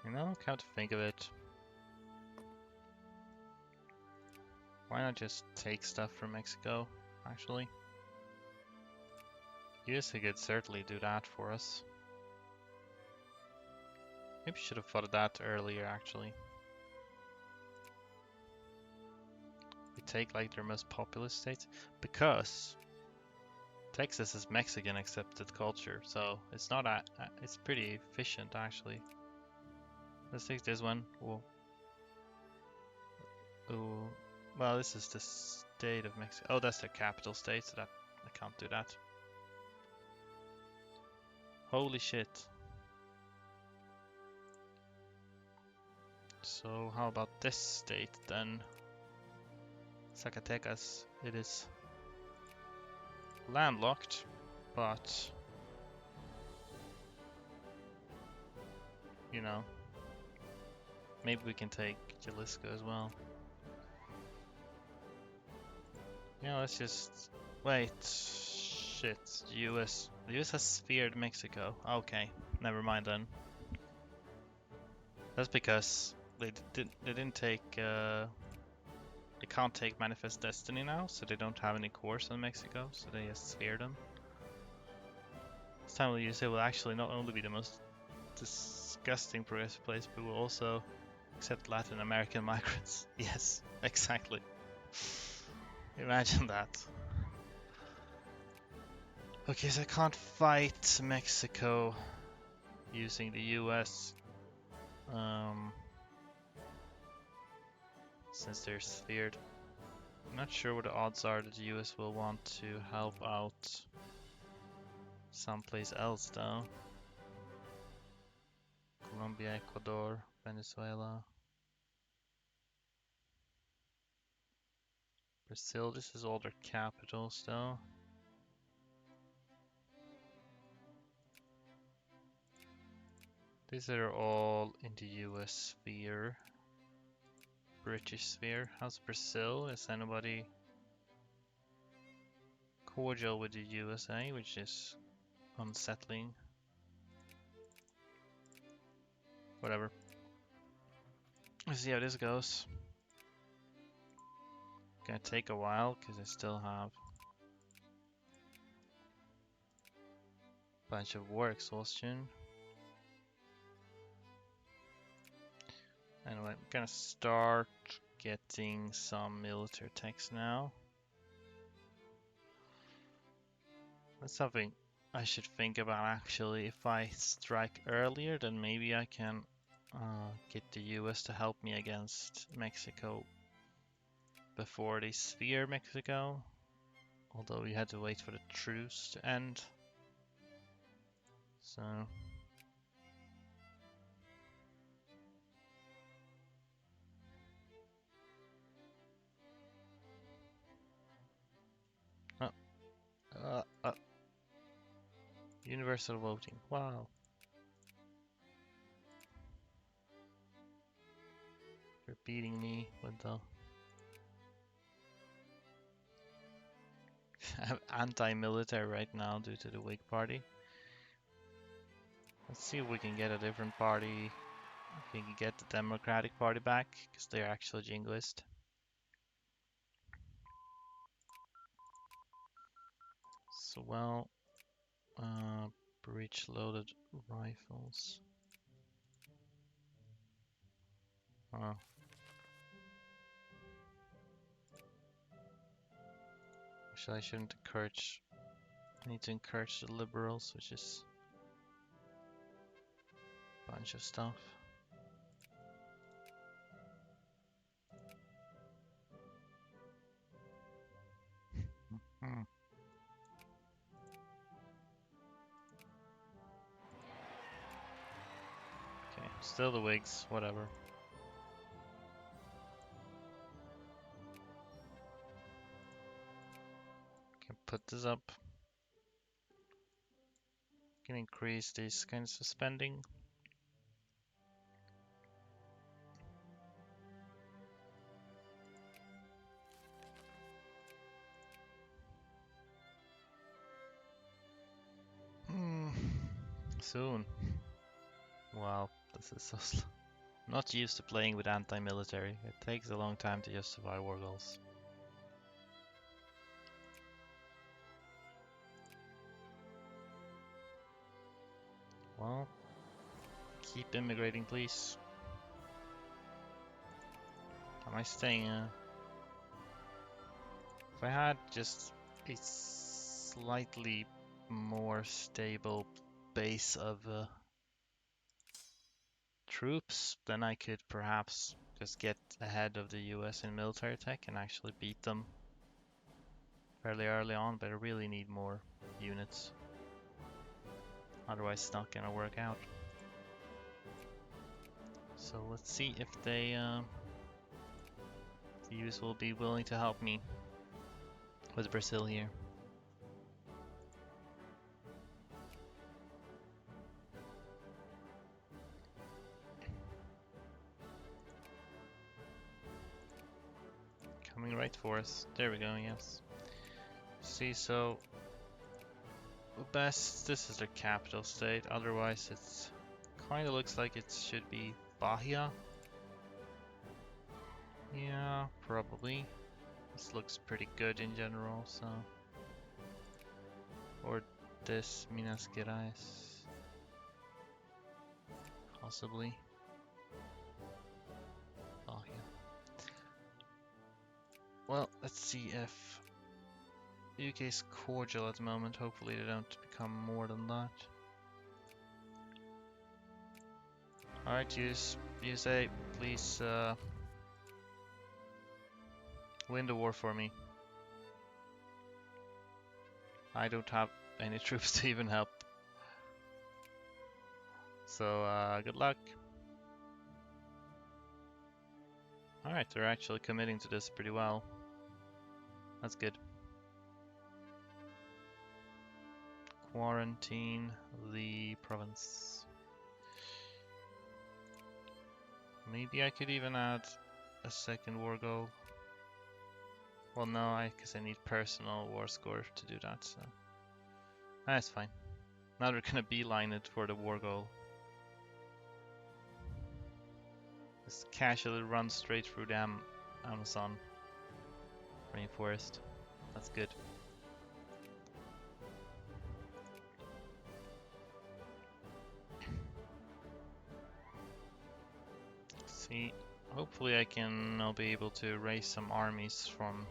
You know, come to think of it, why not just take stuff from Mexico, actually? USA could certainly do that for us. Maybe should have thought of that earlier, actually. We take like their most populous states, because Texas is Mexican accepted culture, so it's not it's pretty efficient actually. Let's take this one. Ooh. Well, this is the state of Mexico. Oh, that's the capital state, so that I can't do that. Holy shit. So how about this state then? Zacatecas, it is landlocked, but you know, maybe we can take Jalisco as well. Yeah, let's just wait. Shit, the US. The US has speared Mexico. Okay, never mind then. That's because they didn't take. They can't take Manifest Destiny now, so they don't have any cores on Mexico, so they just spear them. This time the USA will actually not only be the most disgusting progressive place, but will also accept Latin American migrants. Yes, exactly. Imagine that. Okay, so I can't fight Mexico using the US since they're sphered. I'm not sure what the odds are that the US will want to help out someplace else though. Colombia, Ecuador, Venezuela. Brazil, this is all their capitals though. These are all in the US sphere. British sphere. How's Brazil? Is anybody cordial with the USA, which is unsettling? Whatever. Let's see how this goes. Gonna take a while because I still have a bunch of war exhaustion. Anyway, I'm gonna start getting some military techs now. That's something I should think about actually. If I strike earlier, then maybe I can get the US to help me against Mexico before they sphere Mexico. Although we had to wait for the truce to end. So universal voting. Wow. You're beating me with the I'm anti-military right now due to the Whig Party. Let's see if we can get a different party. If we can get the Democratic Party back, because they're actually jingoist. So well, breech-loaded rifles. Actually, I shouldn't encourage. I need to encourage the liberals, which is a bunch of stuff. Hmm. Okay, still the Whigs, whatever. Can put this up. Can increase these kinds of spending. Soon. Wow, this is so slow. Not used to playing with anti-military. It takes a long time to justify war goals. Well, keep immigrating, please. Am I staying? If I had just a slightly more stable base of troops, then I could perhaps just get ahead of the US in military tech and actually beat them fairly early on, but I really need more units. Otherwise it's not gonna work out. So let's see if they the US will be willing to help me with Brazil here. Coming right for us. There we go, yes. See, so best, this is their capital state, otherwise it's kind of looks like it should be Bahia. Yeah, probably. This looks pretty good in general, so. Or this, Minas Gerais. Possibly. Bahia. Well, let's see if UK is cordial at the moment. Hopefully they don't become more than that. Alright, USA, please win the war for me. I don't have any troops to even help. So, good luck. Alright, they're actually committing to this pretty well. That's good. Quarantine the province. Maybe I could even add a second war goal. Well, no, because I need personal war score to do that, so that's fine. Now they're gonna beeline it for the war goal. Just casually run straight through the Amazon rainforest. That's good. See, hopefully I'll be able to raise some armies from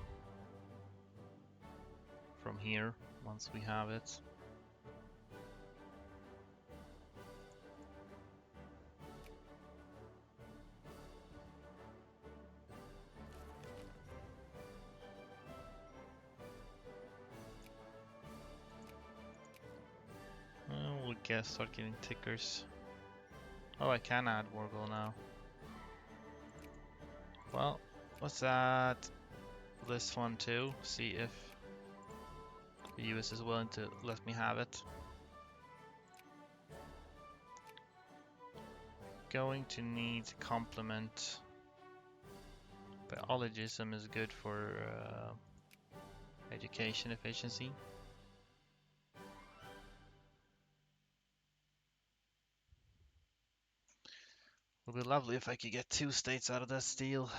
here once we have it. We'll start getting tickers. Oh, I can add war goal now. Well, let's add this one too. See if the US is willing to let me have it. Going to need complement. Biologism is good for education efficiency. It would be lovely if I could get 2 states out of this deal.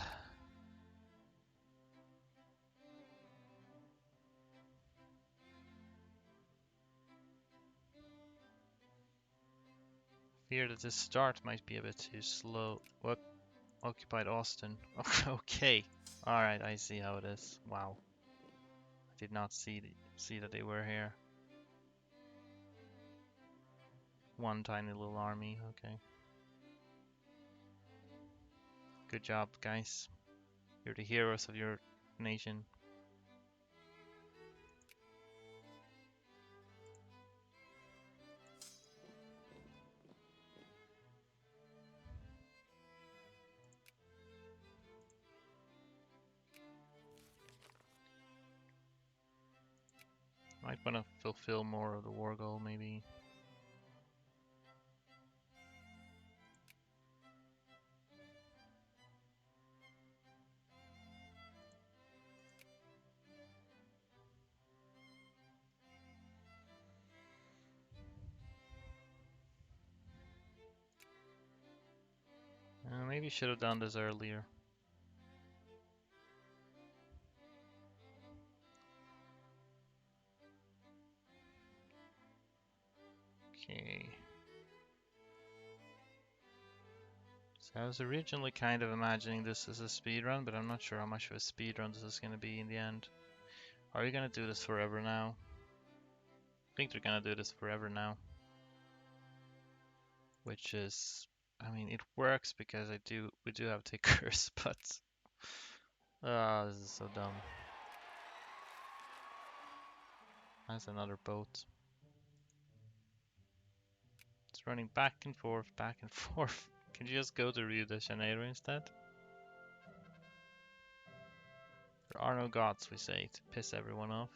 Fear that this start might be a bit too slow. What? Occupied Austin. Okay. Alright, I see how it is. Wow. I did not see that they were here. One tiny little army, okay. Good job, guys. You're the heroes of your nation. Might want to fulfill more of the war goal, maybe. Maybe should have done this earlier. Okay. So I was originally kind of imagining this as a speedrun, but I'm not sure how much of a speedrun this is going to be in the end. Are you going to do this forever now? I think they're going to do this forever now. Which is, I mean, it works because we do have tickers, but this is so dumb. That's another boat. It's running back and forth, back and forth. Can you just go to Rio de Janeiro instead? There are no gods, we say, to piss everyone off.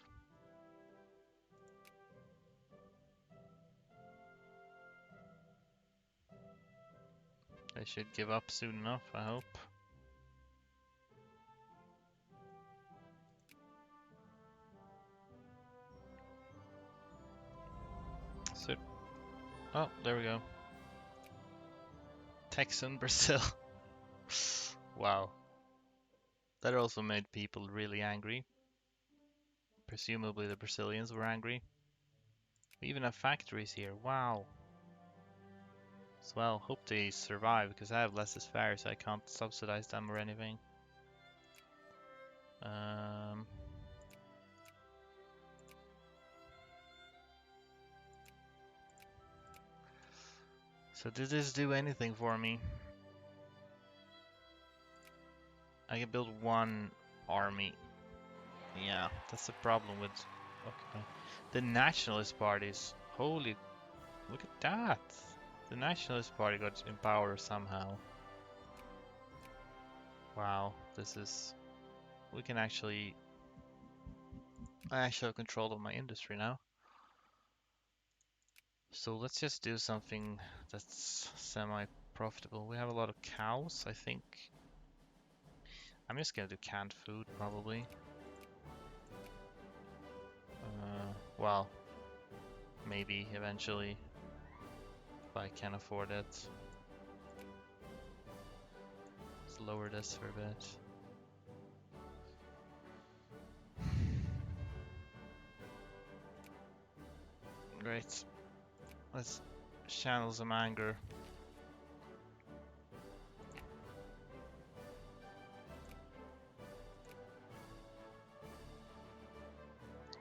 They should give up soon enough, I hope. So, oh, there we go. Texan, Brazil. Wow. That also made people really angry. Presumably the Brazilians were angry. We even have factories here. Wow. So, well, hope they survive because I have less as fare, so I can't subsidize them or anything. So did this do anything for me? I can build one army. Yeah, that's the problem with... Okay. The Nationalist parties. Holy... Look at that! The Nationalist party got in power somehow. Wow, this is... We can actually... I actually have control of my industry now. So let's just do something that's semi-profitable. We have a lot of cows, I think. I'm just gonna do canned food, probably. Well, maybe eventually, if I can afford it. Let's lower this for a bit. Great. Let's channel some anger.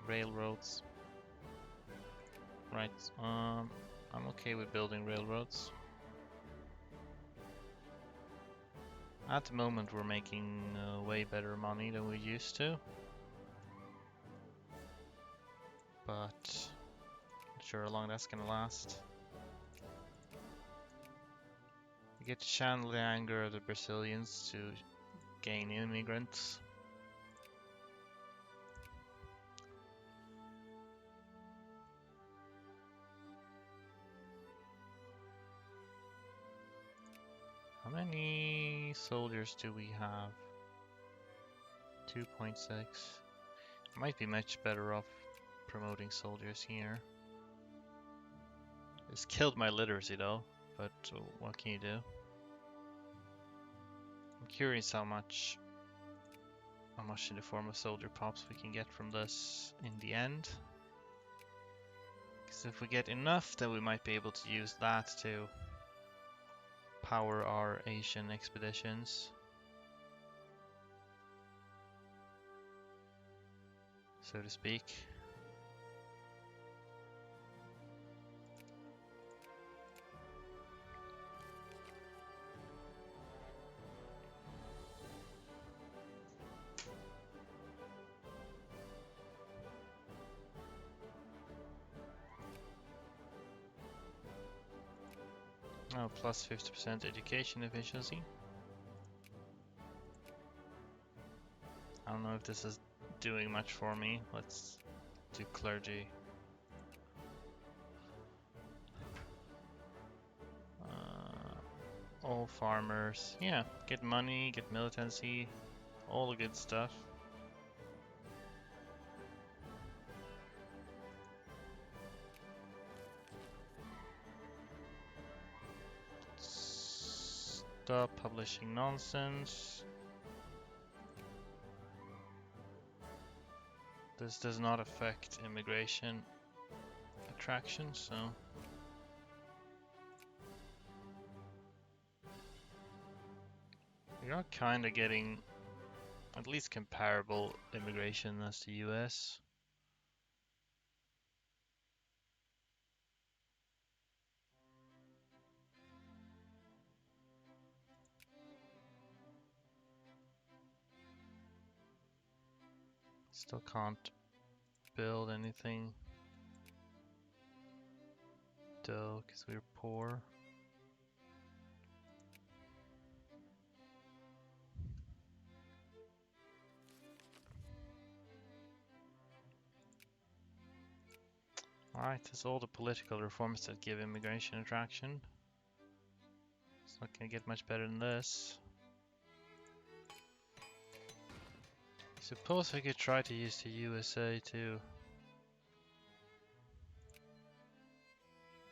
Railroads. Right. I'm okay with building railroads. At the moment, we're making way better money than we used to. But not sure how long that's gonna last. We get to channel the anger of the Brazilians to gain immigrants. How many soldiers do we have? 2.6. Might be much better off promoting soldiers here. It's killed my literacy though, but what can you do? I'm curious how much in the form of soldier pops we can get from this in the end. Because if we get enough, then we might be able to use that to power our Asian expeditions. So to speak. Oh, plus 50% education efficiency. I don't know if this is doing much for me. Let's do clergy. All farmers. Yeah, get money, get militancy, all the good stuff. Stop publishing nonsense. This does not affect immigration attraction, so... We are kind of getting at least comparable immigration as the US. Still can't build anything though, because we're poor. Alright, that's all the political reforms that give immigration attraction. It's not gonna get much better than this. Suppose I could try to use the USA too.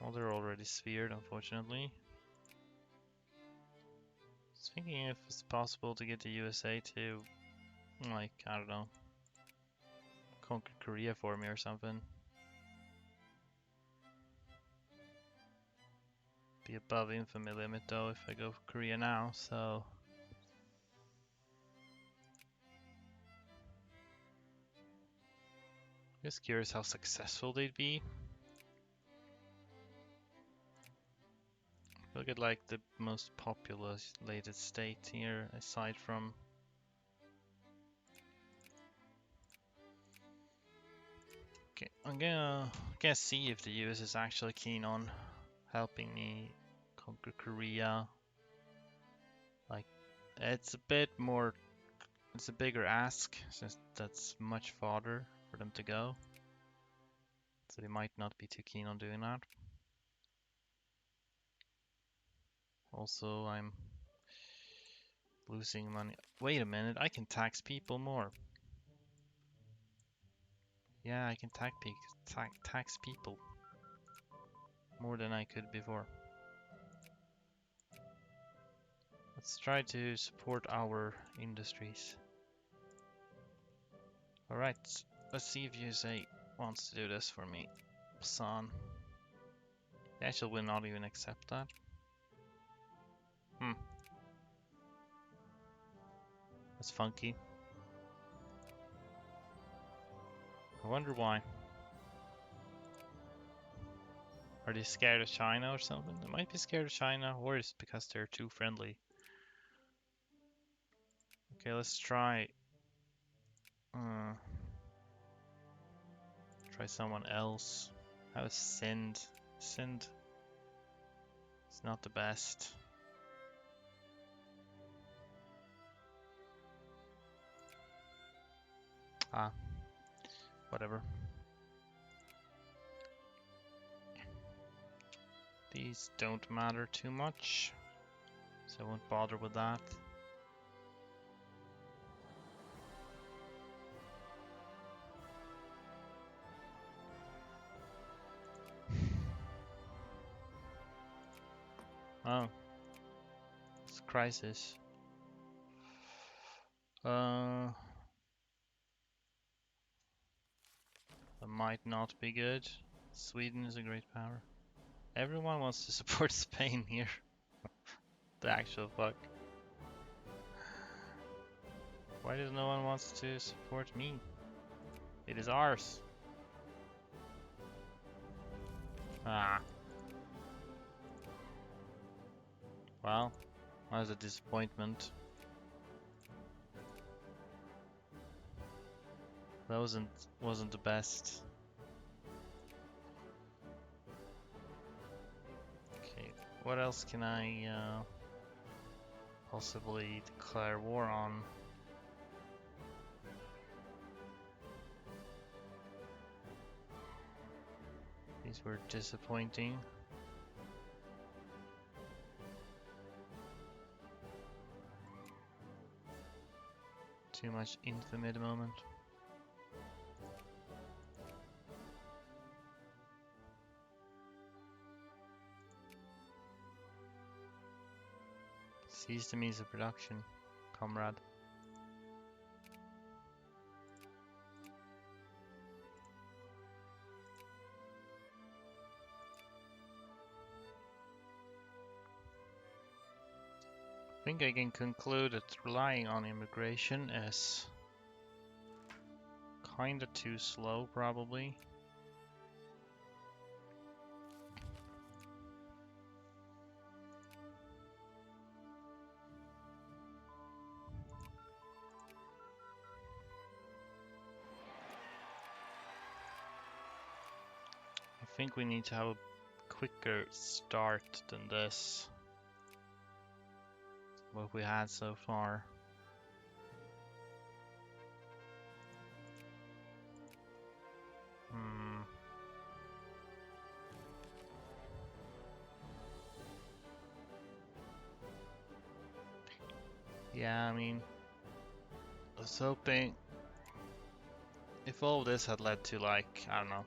Well, they're already sphered, unfortunately. I was thinking if it's possible to get the USA to, like, I don't know, conquer Korea for me or something. Be above infamy limit though if I go for Korea now, so... Just curious how successful they'd be. Look at like the most populated state here, aside from... Okay, I'm gonna see if the US is actually keen on helping me conquer Korea. Like, it's a bit more, it's a bigger ask, since that's much farther for them to go. So they might not be too keen on doing that. Also, I'm losing money. Wait a minute, I can tax people more. Yeah, I can tax people more than I could before. Let's try to support our industries. Alright, let's see if USA wants to do this for me. Son. They actually will not even accept that. That's funky. I wonder why. Are they scared of China or something? They might be scared of China, or it's because they're too friendly. Okay, let's try... try someone else. How is Sind? Sind... It's not the best. Ah, whatever. These don't matter too much, so I won't bother with that. Oh, it's a crisis. That might not be good. Sweden is a great power. Everyone wants to support Spain here. The actual fuck. Why does no one wants to support me? It is ours. Ah. Well, that was a disappointment. That wasn't the best. Okay, what else can I possibly declare war on? These were disappointing. Too much infamy at the moment. Cease the means of production, comrade. I think I can conclude that relying on immigration is kinda too slow, probably. I think we need to have a quicker start than this. What we had so far. I mean, I was hoping if all of this had led to, like, I don't know,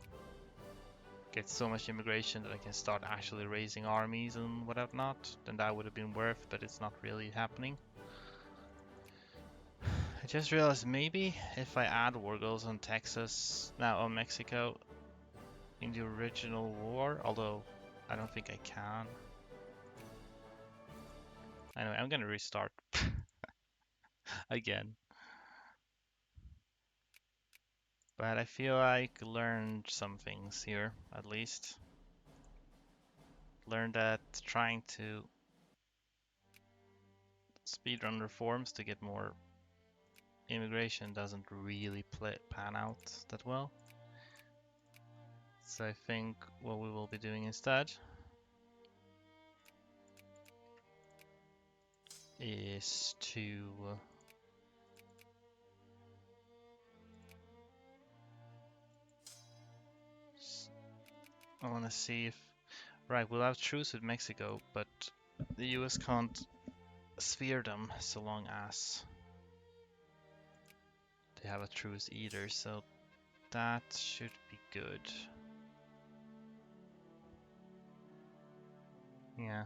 get so much immigration that I can start actually raising armies and whatnot, then that would have been worth, but it's not really happening. I just realized maybe if I add war goals on Texas, now on Mexico, in the original war, although I don't think I can. Anyway, I'm gonna restart again. But I feel like learned some things here, at least. Learned that trying to speedrun reforms to get more immigration doesn't really pan out that well. So I think what we will be doing instead is to I want to see if right, we'll have truce with Mexico, but the US can't sphere them so long as they have a truce either, so that should be good. Yeah.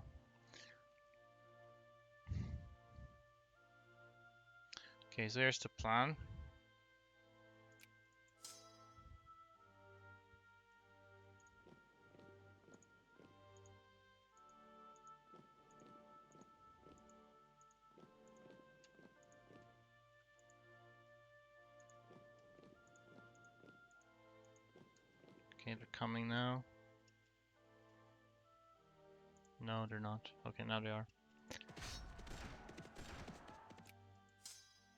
Okay, so here's the plan. Okay, they're coming now. No, they're not. Okay, now they are.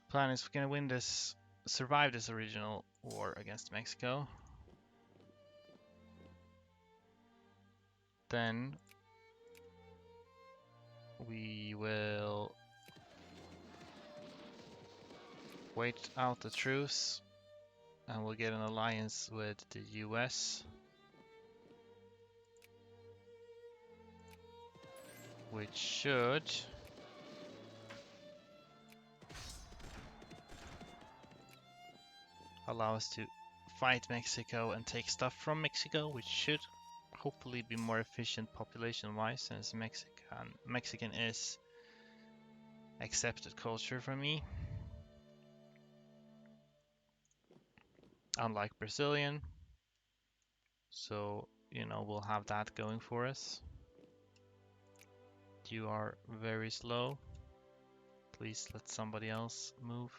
Plan is we're gonna win this, survive this original war against Mexico. Then we will wait out the truce and we'll get an alliance with the US, which should allow us to fight Mexico and take stuff from Mexico, which should hopefully be more efficient population-wise, since Mexican is accepted culture for me, unlike Brazilian. So, you know, we'll have that going for us. You are very slow. Please let somebody else move.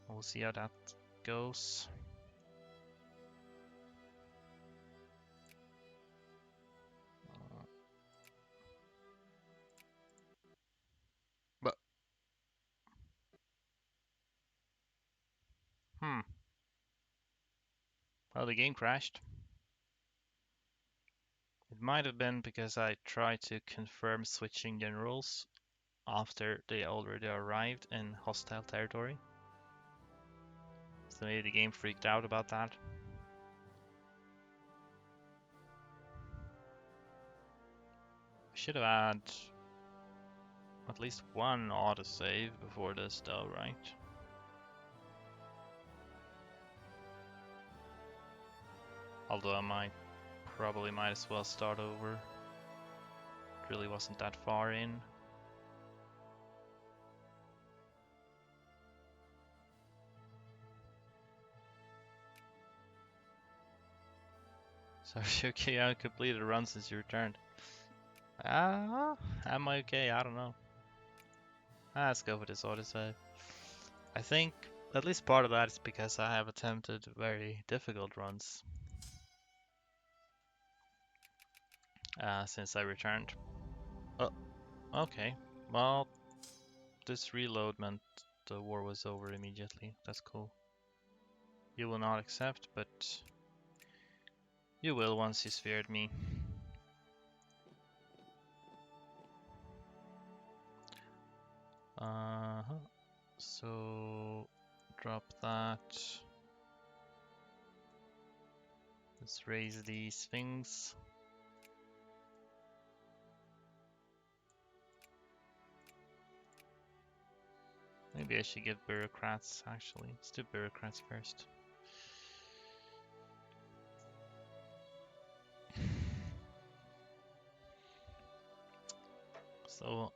We'll see how that goes. But well, the game crashed. It might have been because I tried to confirm switching generals after they already arrived in hostile territory. So maybe the game freaked out about that. I should have had at least one autosave before this though, right? Although I probably might as well start over. It really wasn't that far in. So okay, I completed a run since you returned. Am I okay? I don't know. Let's go for this autosave. I think at least part of that is because I have attempted very difficult runs since I returned. Oh, okay. Well, this reload meant the war was over immediately. That's cool. You will not accept, but you will once you sphered me. So drop that. Let's raise these things. Maybe I should get bureaucrats actually. Let's do bureaucrats first. So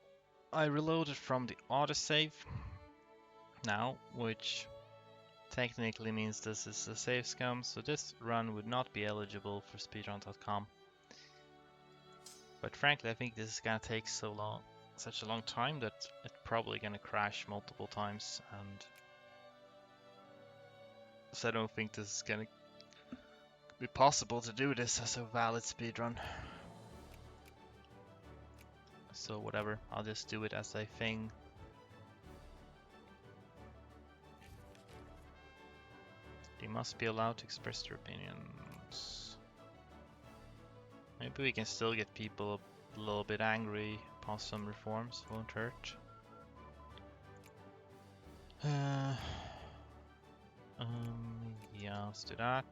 I reloaded from the autosave now, which technically means this is a save scum, so this run would not be eligible for speedrun.com. But frankly, I think this is gonna take such a long time that it's probably gonna crash multiple times, and so I don't think this is gonna be possible to do this as a valid speedrun. So whatever, I'll just do it as a thing. They must be allowed to express their opinions. Maybe we can still get people a little bit angry upon some reforms, won't hurt. Yeah, let's do that.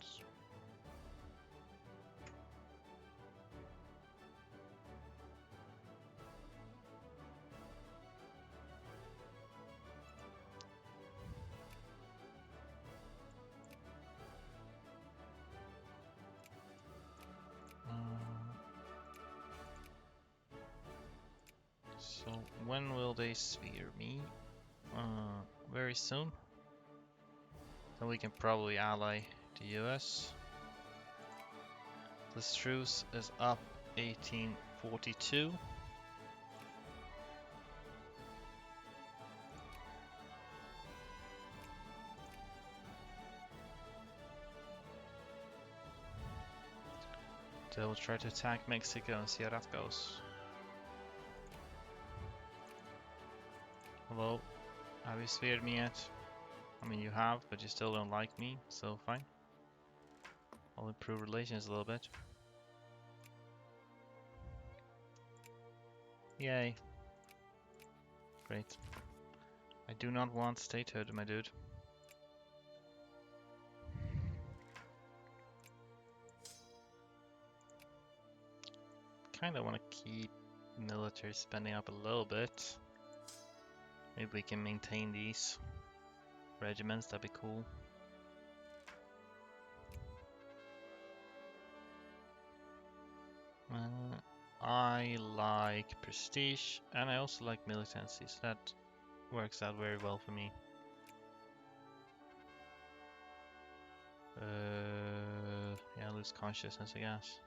So when will they sphere me? Very soon. Then we can probably ally the US. The truce is up 1842. They'll try to attack Mexico and see how that goes. Hello, have you sphered me yet? I mean, you have, but you still don't like me, so fine. I'll improve relations a little bit. Yay. Great. I do not want statehood, my dude. Kinda want to keep military spending up a little bit. Maybe we can maintain these regiments, that'd be cool. I like prestige, and I also like militancy, so that works out very well for me. Yeah, lose consciousness, I guess.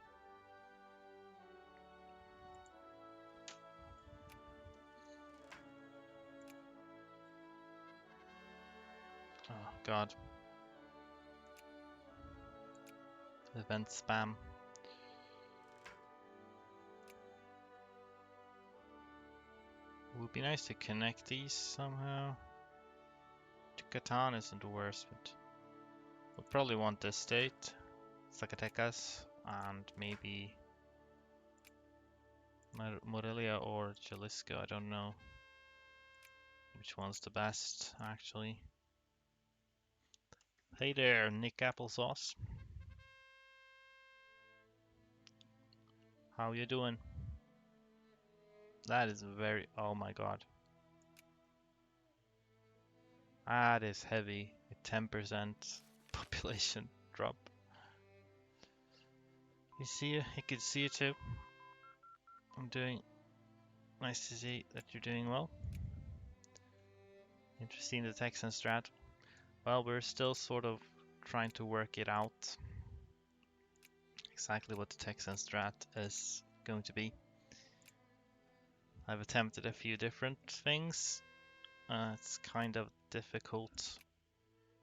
Oh god. Event spam. It would be nice to connect these somehow. Yucatan isn't the worst, but we'll probably want this state, Zacatecas, and maybe Morelia or Jalisco. I don't know which one's the best, actually. Hey there, Nick Applesauce. How you doing? That is very... oh my god. That is heavy. A 10% population drop. You see you? I could see you too. I'm doing... nice to see that you're doing well. Interesting, the Texan strat. Well, we're still sort of trying to work it out. Exactly what the Texan strat is going to be. I've attempted a few different things. It's kind of difficult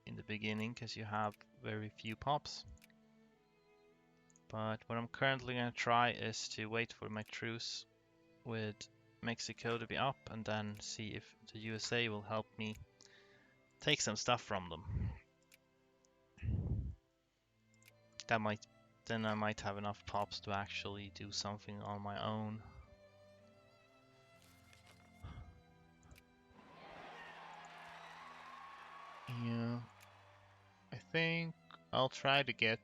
in the beginning because you have very few pops. But what I'm currently going to try is to wait for my truce with Mexico to be up and then see if the USA will help me take some stuff from them. Then I might have enough pops to actually do something on my own. Yeah, I think I'll try to get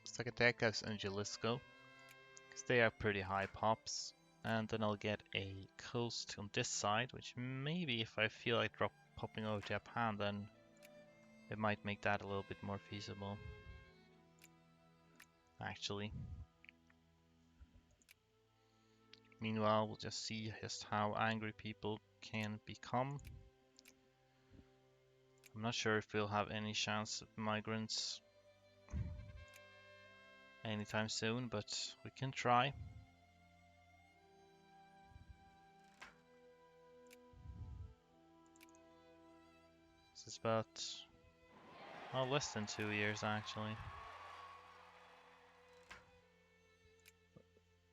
Zacatecas and Jalisco because they are pretty high pops, And then I'll get a coast on this side, which maybe if I feel like popping over to Japan, then it might make that a little bit more feasible. Actually. Meanwhile, we'll just see just how angry people can become. I'm not sure if we'll have any chance of migrants anytime soon, but we can try. This is about less than 2 years actually.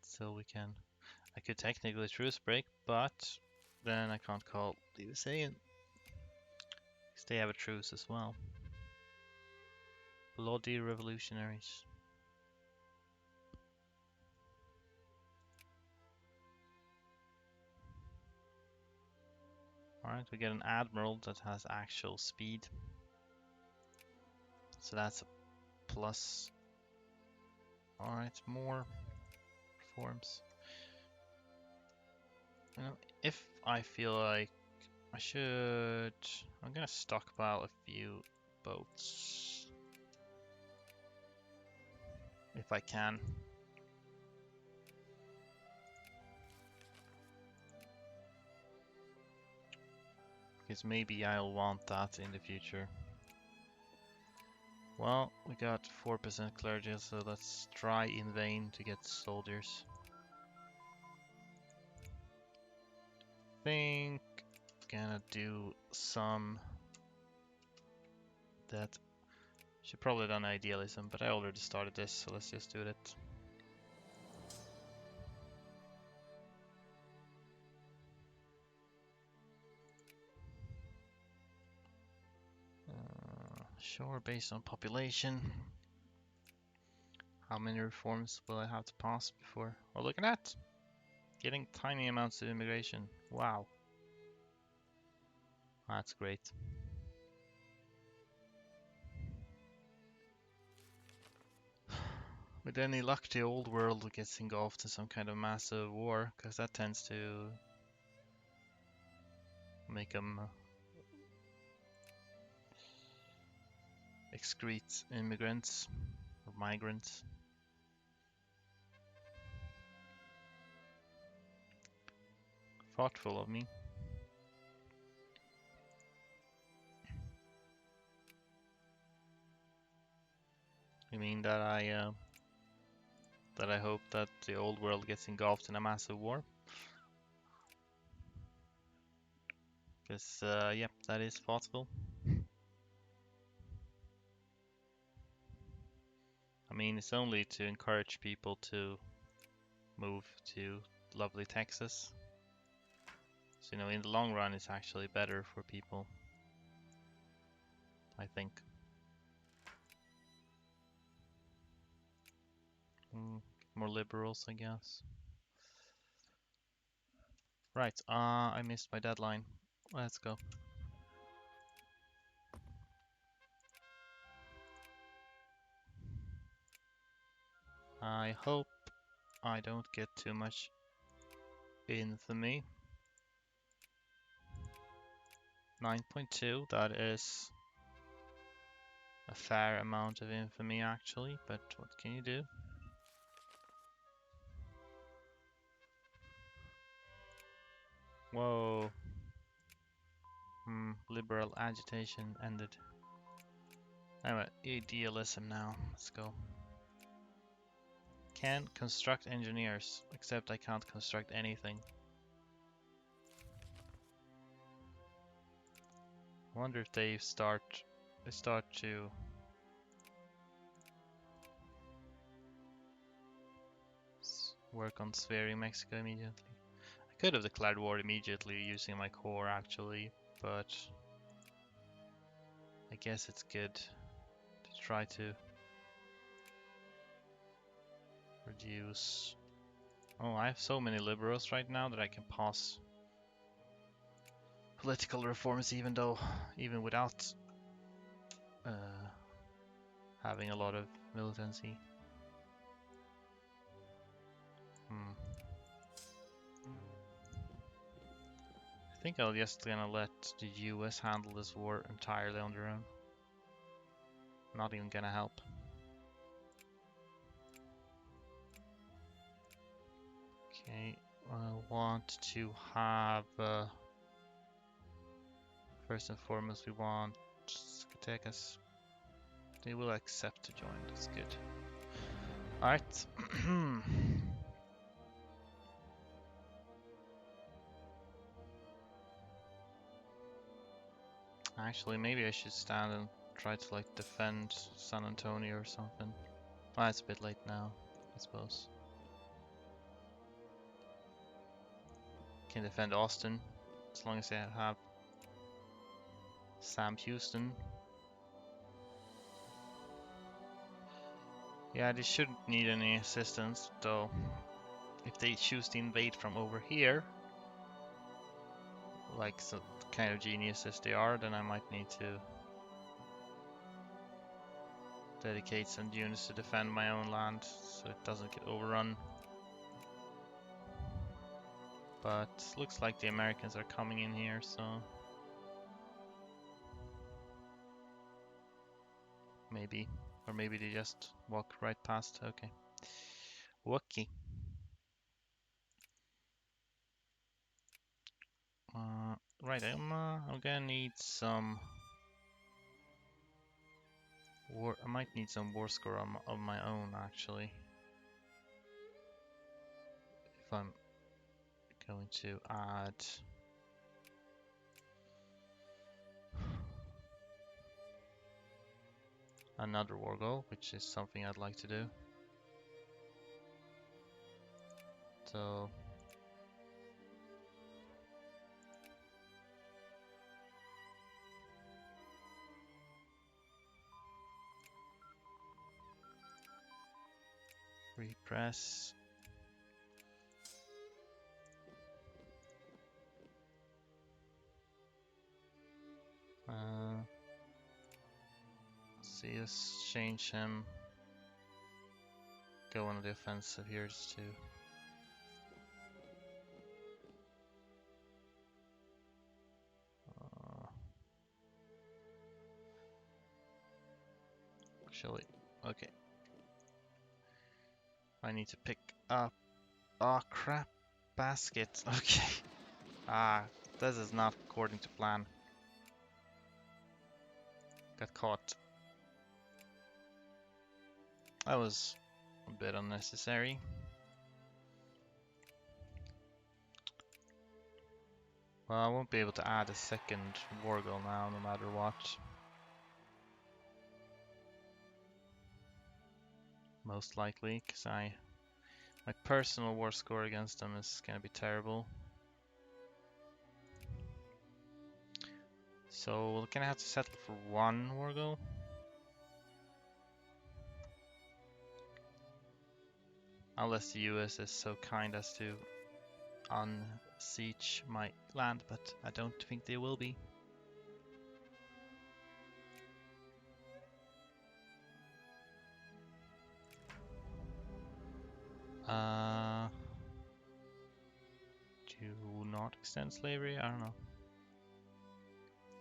So we can. I could technically truce break, but then I can't call the USA in. Because they have a truce as well. Bloody revolutionaries. Alright, we get an admiral that has actual speed. So that's a plus. Alright, more reforms. You know, if I feel like I should... I'm gonna stockpile a few boats. If I can. Because maybe I'll want that in the future. Well, we got 4% clergy, so let's try in vain to get soldiers. Think gonna do some that should probably done idealism, but I already started this, so let's just do it. Sure, based on population. How many reforms will I have to pass before? Oh, look at that! Getting tiny amounts of immigration. Wow. That's great. With any luck, the old world gets engulfed in some kind of massive war, because that tends to make them excrete immigrants or migrants. Thoughtful of me. You mean that I hope that the old world gets engulfed in a massive war? Because, yep, that is possible. I mean, it's only to encourage people to move to lovely Texas. So, you know, in the long run, it's actually better for people, I think. More liberals, I guess. Right, I missed my deadline. Let's go. I hope I don't get too much infamy. 9.2, that is a fair amount of infamy actually, but what can you do? Whoa. Liberal agitation ended. Anyway, idealism now. Let's go. Can construct engineers, except I can't construct anything. I wonder if they start to work on sparing Mexico immediately. I could have declared war immediately using my core actually, but I guess it's good to try to reduce. Oh, I have so many liberals right now that I can pass political reforms even without having a lot of militancy. think I'll just gonna let the US handle this war entirely on their own. Not even gonna help. Okay, I want to have first and foremost we want Zacatecas. They will accept to join. That's good. All right. Actually, maybe I should stand and try to like defend San Antonio or something. Ah, it's a bit late now, I suppose. Can defend Austin as long as I have Sam Houston. Yeah, they shouldn't need any assistance, though. If they choose to invade from over here, like so kind of genius as they are, then I might need to dedicate some units to defend my own land so it doesn't get overrun. But looks like the Americans are coming in here, so maybe, or maybe they just walk right past. Okay, okay. Right, I'm gonna need some war. I might need some war score of my own actually. If I'm going to add another war goal, which is something I'd like to do. So repress. See, let's change him. Go on the offensive here just to actually, okay. I need to pick up. Oh crap, basket. Okay. This is not according to plan. Got caught. That was a bit unnecessary. Well, I won't be able to add a second war goal now, no matter what. Most likely, because my personal war score against them is gonna be terrible. So we're gonna have to settle for one war goal. Unless the US is so kind as to unsiege my land, but I don't think they will be. Do not extend slavery? I don't know.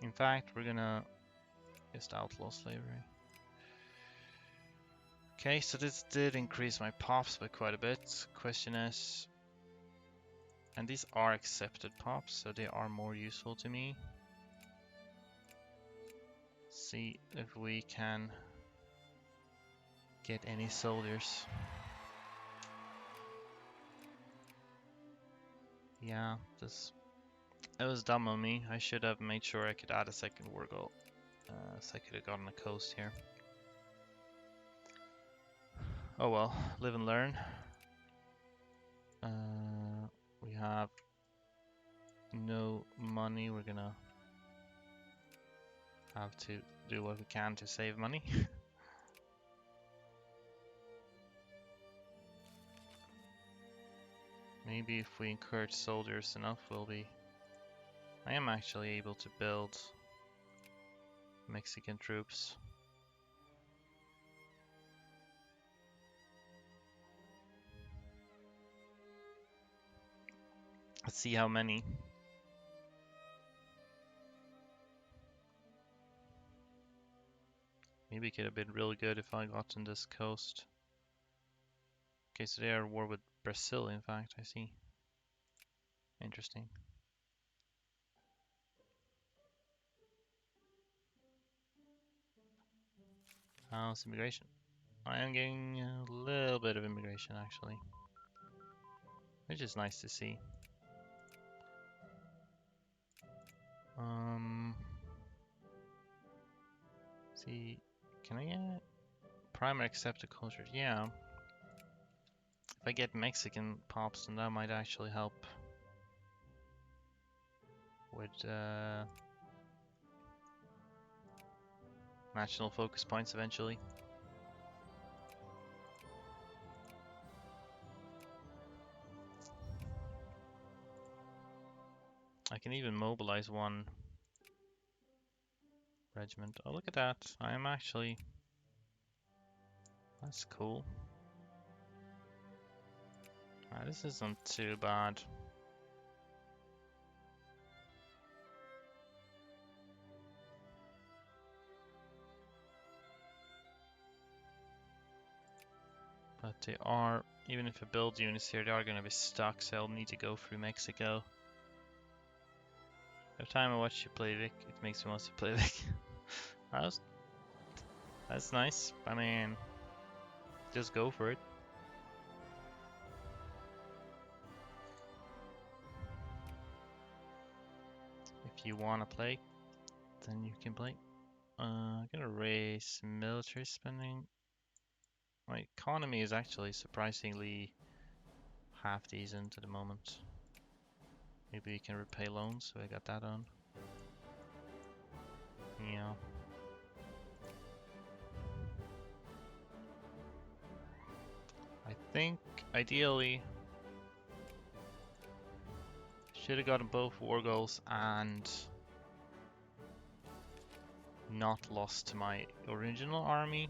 In fact, we're gonna just outlaw slavery. Okay, so this did increase my pops by quite a bit. Question is, and these are accepted pops, so they are more useful to me. See if we can get any soldiers. Yeah, it was dumb on me. I should have made sure I could add a second war goal. So I could have gotten a coast here. Oh well, live and learn. We have no money. We're gonna have to do what we can to save money. Maybe if we encourage soldiers enough, we'll be... I am actually able to build Mexican troops. Let's see how many. Maybe it could have been really good if I got on this coast. Okay, so they are at war with Brazil, in fact, I see. Interesting. How's immigration? I am getting a little bit of immigration, actually. Which is nice to see. See, can I get primary accepted culture? Yeah. If I get Mexican pops, then that might actually help with national focus points eventually. I can even mobilize one regiment. Oh, look at that. I am actually... That's cool. This isn't too bad. But they are, even if I build units here, they are going to be stuck, so I'll need to go through Mexico. Every time I watch you play Vic, it makes me want to play Vic. That's nice. I mean, just go for it. If you want to play, then you can play. I'm gonna raise military spending. My economy is actually surprisingly half decent at the moment. Maybe we can repay loans, so I got that on. Yeah. I think ideally should have gotten both war goals and not lost to my original army.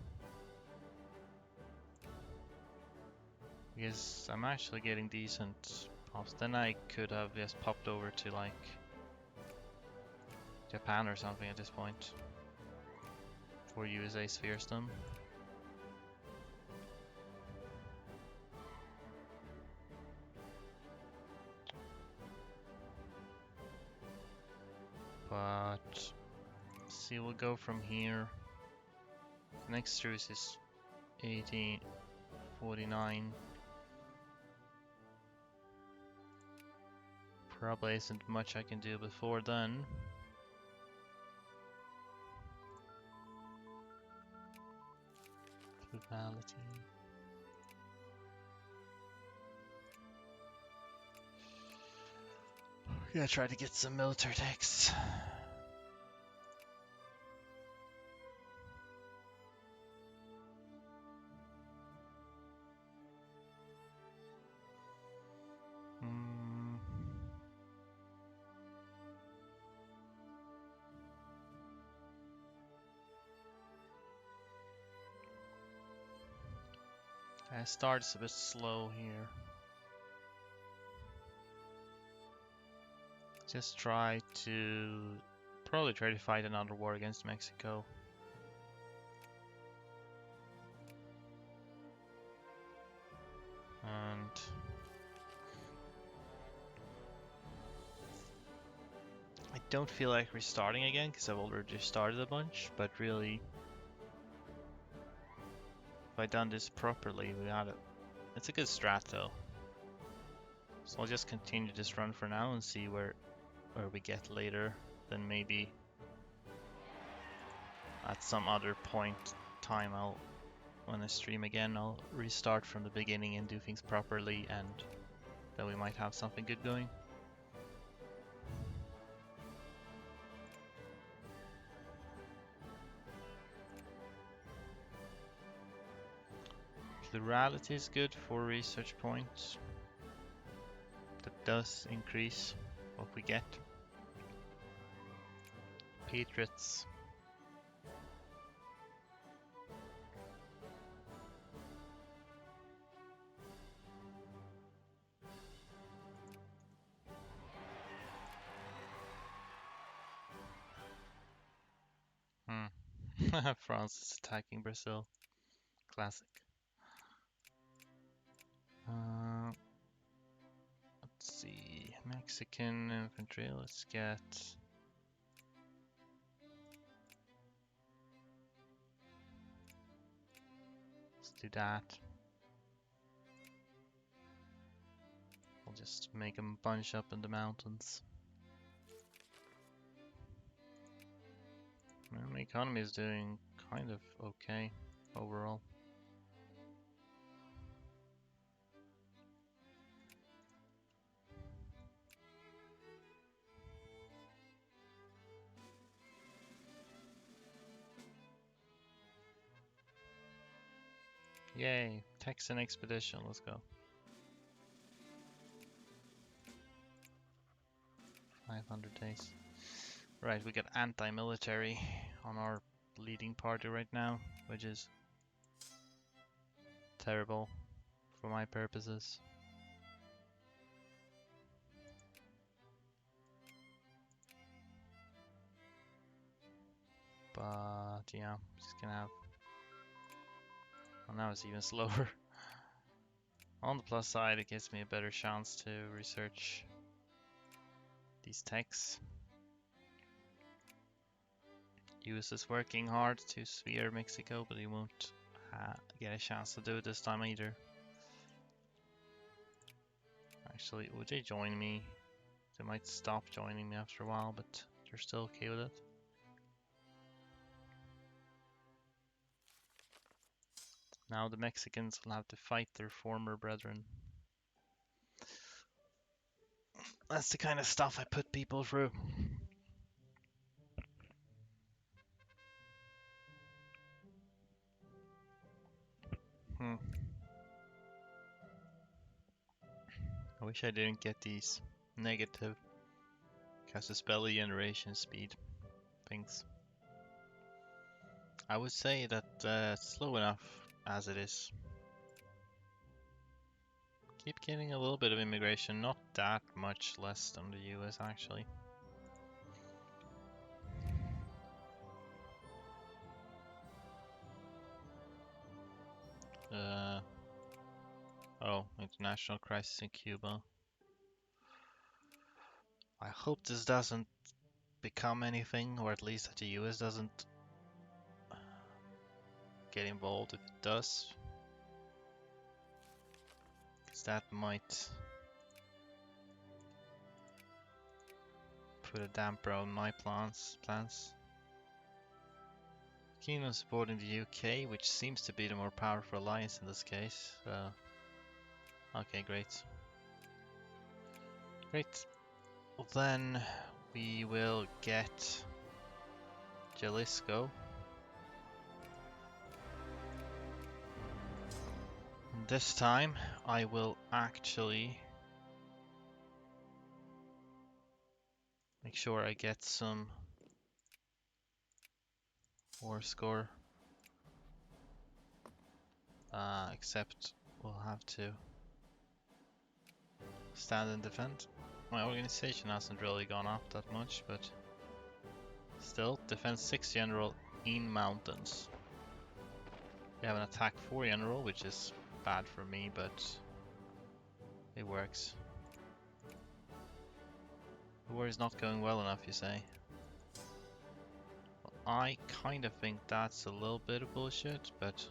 Because I'm actually getting decent pops. Then I could have just popped over to like Japan or something at this point for USA spheres them. But see, we'll go from here. Next truce is 1849. Probably isn't much I can do before then. Frugality. We're gonna try to get some military texts. Starts a bit slow here. Just try to probably try to fight another war against Mexico. And I don't feel like restarting again because I've already started a bunch, but really if I'd done this properly, we had it. It's a good strat though. So I'll just continue this run for now and see where we get later. Then maybe at some other point time when I stream again, I'll restart from the beginning and do things properly, and then we might have something good going. Plurality is good for research points. That does increase what we get. Patriots. France is attacking Brazil. Classic. Let's see. Mexican infantry. Let's get. Let's do that. I'll just make them bunch up in the mountains. Well, my economy is doing kind of okay overall. Yay, Texan expedition, let's go. 500 days. Right, we got anti-military on our leading party right now, which is terrible for my purposes. But yeah, just gonna have. Well, now it's even slower. On the plus side, it gives me a better chance to research these techs. US is working hard to sphere Mexico, but he won't get a chance to do it this time either. Actually, would they join me? They might stop joining me after a while, but they're still okay with it. Now the Mexicans will have to fight their former brethren. That's the kind of stuff I put people through. I wish I didn't get these negative casus belli generation speed things. I would say that it's slow enough as it is. Keep getting a little bit of immigration, not that much less than the US actually. Oh, international crisis in Cuba. I hope this doesn't become anything, or at least that the US doesn't get involved if it does. Because that might put a damper on my plans. Kingdom supporting the UK, which seems to be the more powerful alliance in this case. Okay, great. Great. Well, then we will get Jalisco. And this time I will actually make sure I get some war score. Except we'll have to stand and defend. My organization hasn't really gone up that much, but still, defense 6 general in mountains. We have an attack 4 general, which is bad for me, but it works. The war is not going well enough, you say? Well, I kind of think that's a little bit of bullshit, but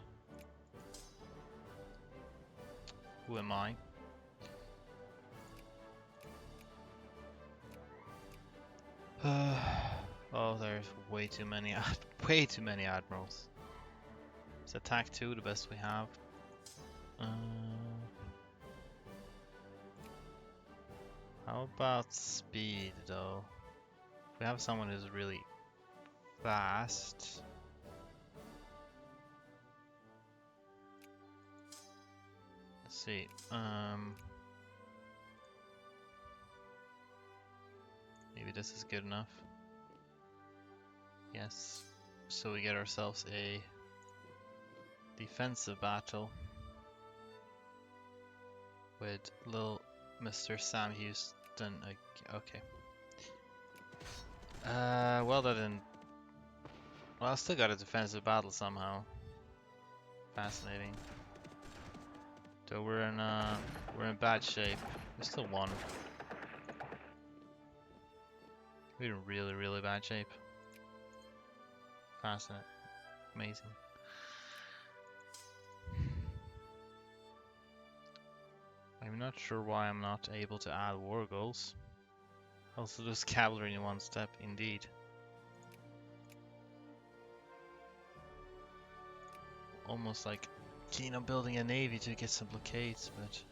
who am I? Oh, there's way too many admirals. It's attack 2, the best we have. How about speed, though? If we have someone who's really fast. Let's see. Maybe this is good enough. Yes. So we get ourselves a defensive battle with little Mr. Sam Houston. Okay. Well, that didn't. Well, I still got a defensive battle somehow. Fascinating. So we're in bad shape. We still won. We're in really, really bad shape. Fascinating. Amazing. I'm not sure why I'm not able to add war goals. Also, there's cavalry in one step, indeed. Almost like keen on building a navy to get some blockades, but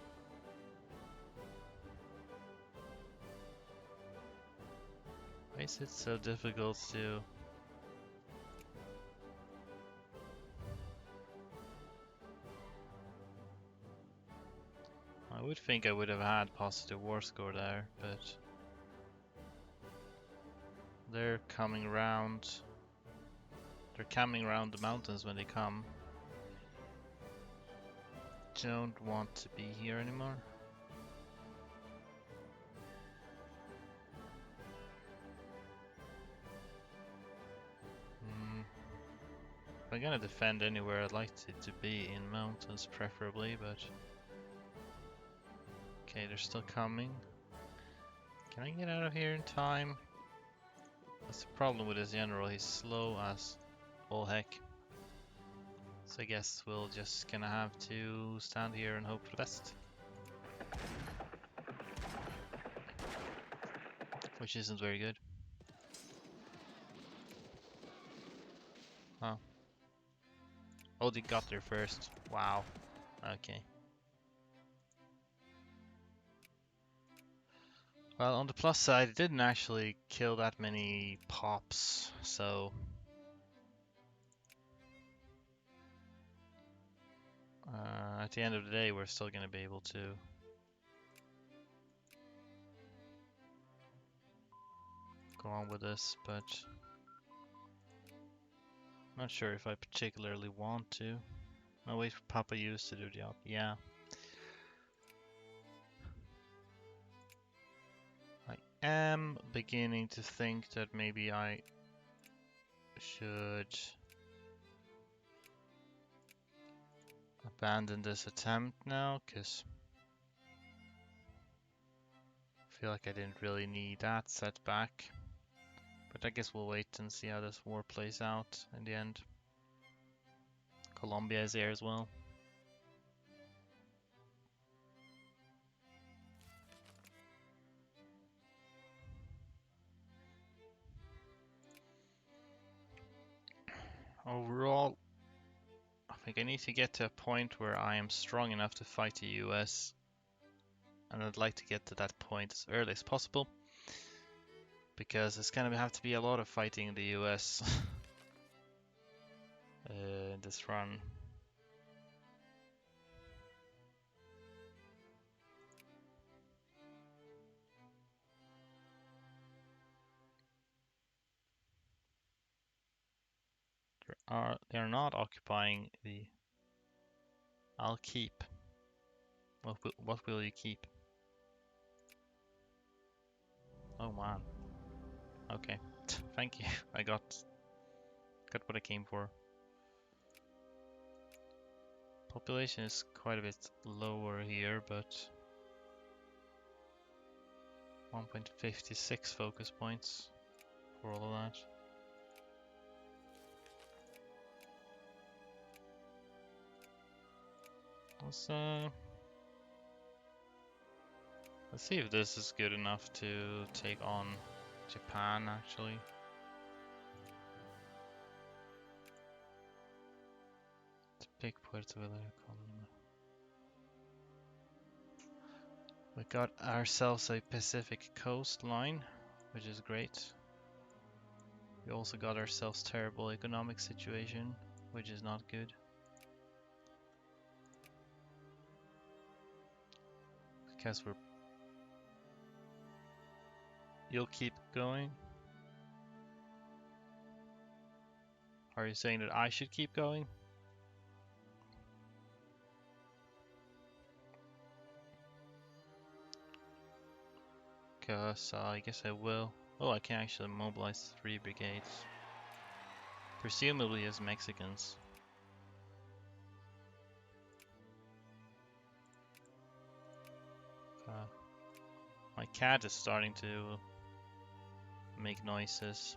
why is it so difficult to? I would think I would have had positive war score there, but they're coming around. They're coming around the mountains when they come. Don't want to be here anymore. If I'm gonna defend anywhere, I'd like it to be in mountains preferably, but okay, they're still coming. Can I get out of here in time? That's the problem with this general, he's slow as all heck. So I guess we'll just gonna have to stand here and hope for the best. Which isn't very good. Oh. Oh, they got there first. Wow. Okay. Well, on the plus side, it didn't actually kill that many pops, so at the end of the day, we're still going to be able to go on with this, but not sure if I particularly want to. I'll wait for Papa Use to do the job. Yeah. I am beginning to think that maybe I should abandon this attempt now, because I feel like I didn't really need that setback. But I guess we'll wait and see how this war plays out in the end. Colombia is there as well. Overall, I think I need to get to a point where I am strong enough to fight the US. And I'd like to get to that point as early as possible. Because it's gonna have to be a lot of fighting in the US in this run. They're not occupying the. I'll keep. What will you keep? Oh man. Okay. Thank you. I got what I came for. Population is quite a bit lower here, but 1.56 focus points for all of that. Let's see if this is good enough to take on Japan, actually. Let's pick Puerto Vallarta. We got ourselves a Pacific coastline, which is great. We also got ourselves terrible economic situation, which is not good. Because You'll keep going? Are you saying that I should keep going? Cause I guess I will. Oh, I can actually mobilize 3 brigades. Presumably as Mexicans. Uh, my cat is starting to make noises.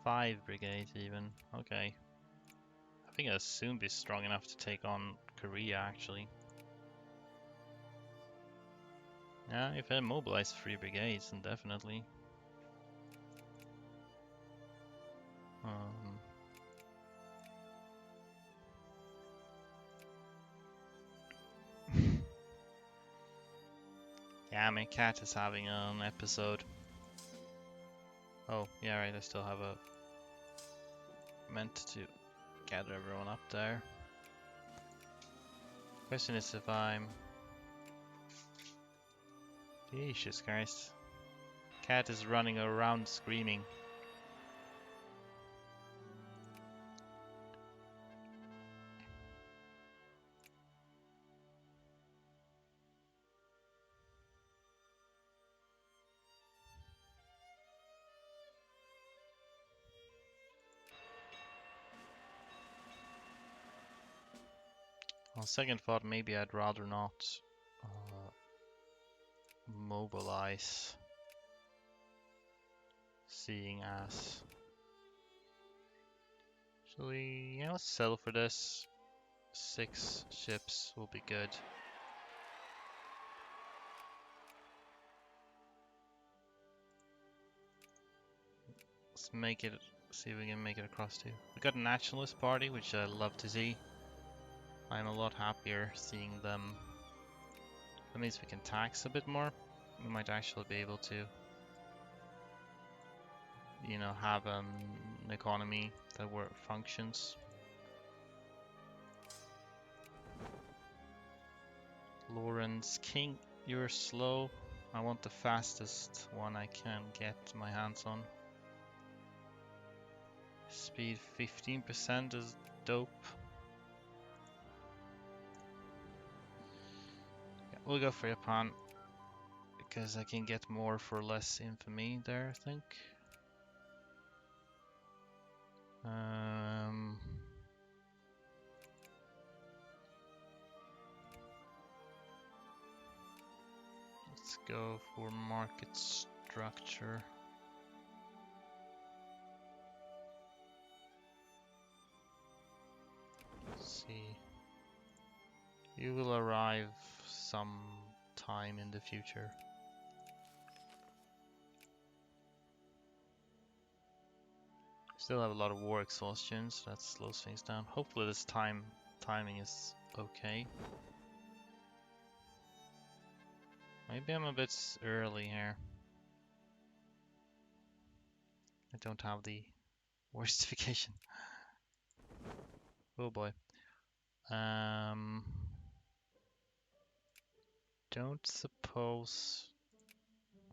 5 brigades even. Okay. I think I'll soon be strong enough to take on Korea actually. Yeah, if I mobilize 3 brigades, then definitely. Um, yeah, my cat is having an episode. Oh, yeah, right, I still have a... meant to gather everyone up there. Question is if I'm... Jesus Christ. Cat is running around screaming. On second thought, maybe I'd rather not mobilize, seeing as... Actually, yeah, let's settle for this. 6 ships will be good. Let's make it, see if we can make it across too. We got a nationalist party, which I love to see. I'm a lot happier seeing them. That means we can tax a bit more. We might actually be able to, you know, have an economy that functions. Lawrence King, you're slow. I want the fastest one I can get my hands on. Speed 15% is dope. Yeah, we'll go for Japan because I can get more for less infamy there, I think. Let's go for market structure. Let's see. You will arrive some time in the future. Still have a lot of war exhaustion, so that slows things down. Hopefully this timing is okay. Maybe I'm a bit early here. I don't have the worstification. Oh boy. Don't suppose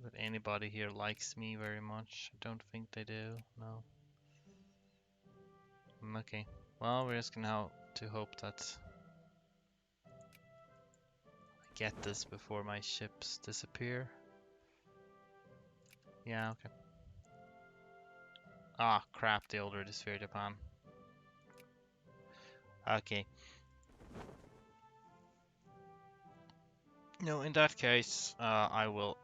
that anybody here likes me very much. I don't think they do, no. Okay. Well, we're just gonna have to hope that I get this before my ships disappear. Yeah, okay. Ah, crap, they already sphered Japan. Okay. No, in that case, I will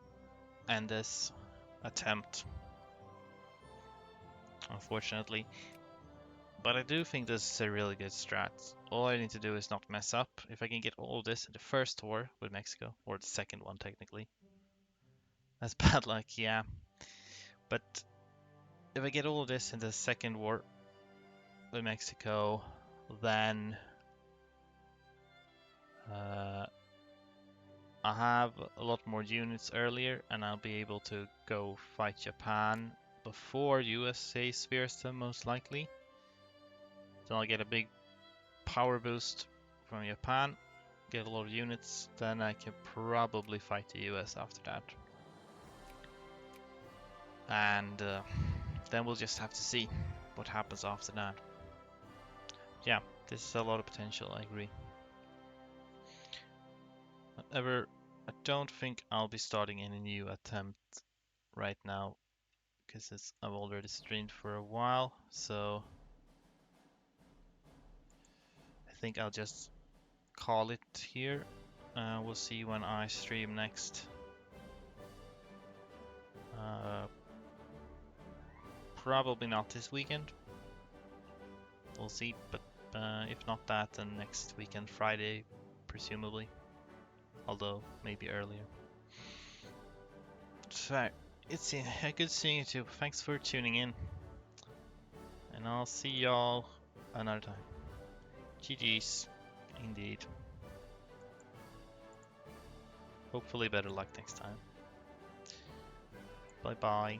end this attempt, unfortunately. But I do think this is a really good strat. All I need to do is not mess up. If I can get all of this in the first war with Mexico, or the second one technically. That's bad luck, yeah. But if I get all of this in the second war with Mexico, then I have a lot more units earlier and I'll be able to go fight Japan before USA spheres them most likely. Then I'll get a big power boost from Japan, get a lot of units, then I can probably fight the US after that. And then we'll just have to see what happens after that. Yeah, this is a lot of potential, I agree. However, I don't think I'll be starting any new attempt right now, because I've already streamed for a while, so I think I'll just call it here. We'll see when I stream next. Probably not this weekend. We'll see, but if not that, then next weekend, Friday, presumably. Although, maybe earlier. So, it's good seeing you too. Thanks for tuning in. And I'll see y'all another time. GG's, indeed. Hopefully better luck next time. Bye bye.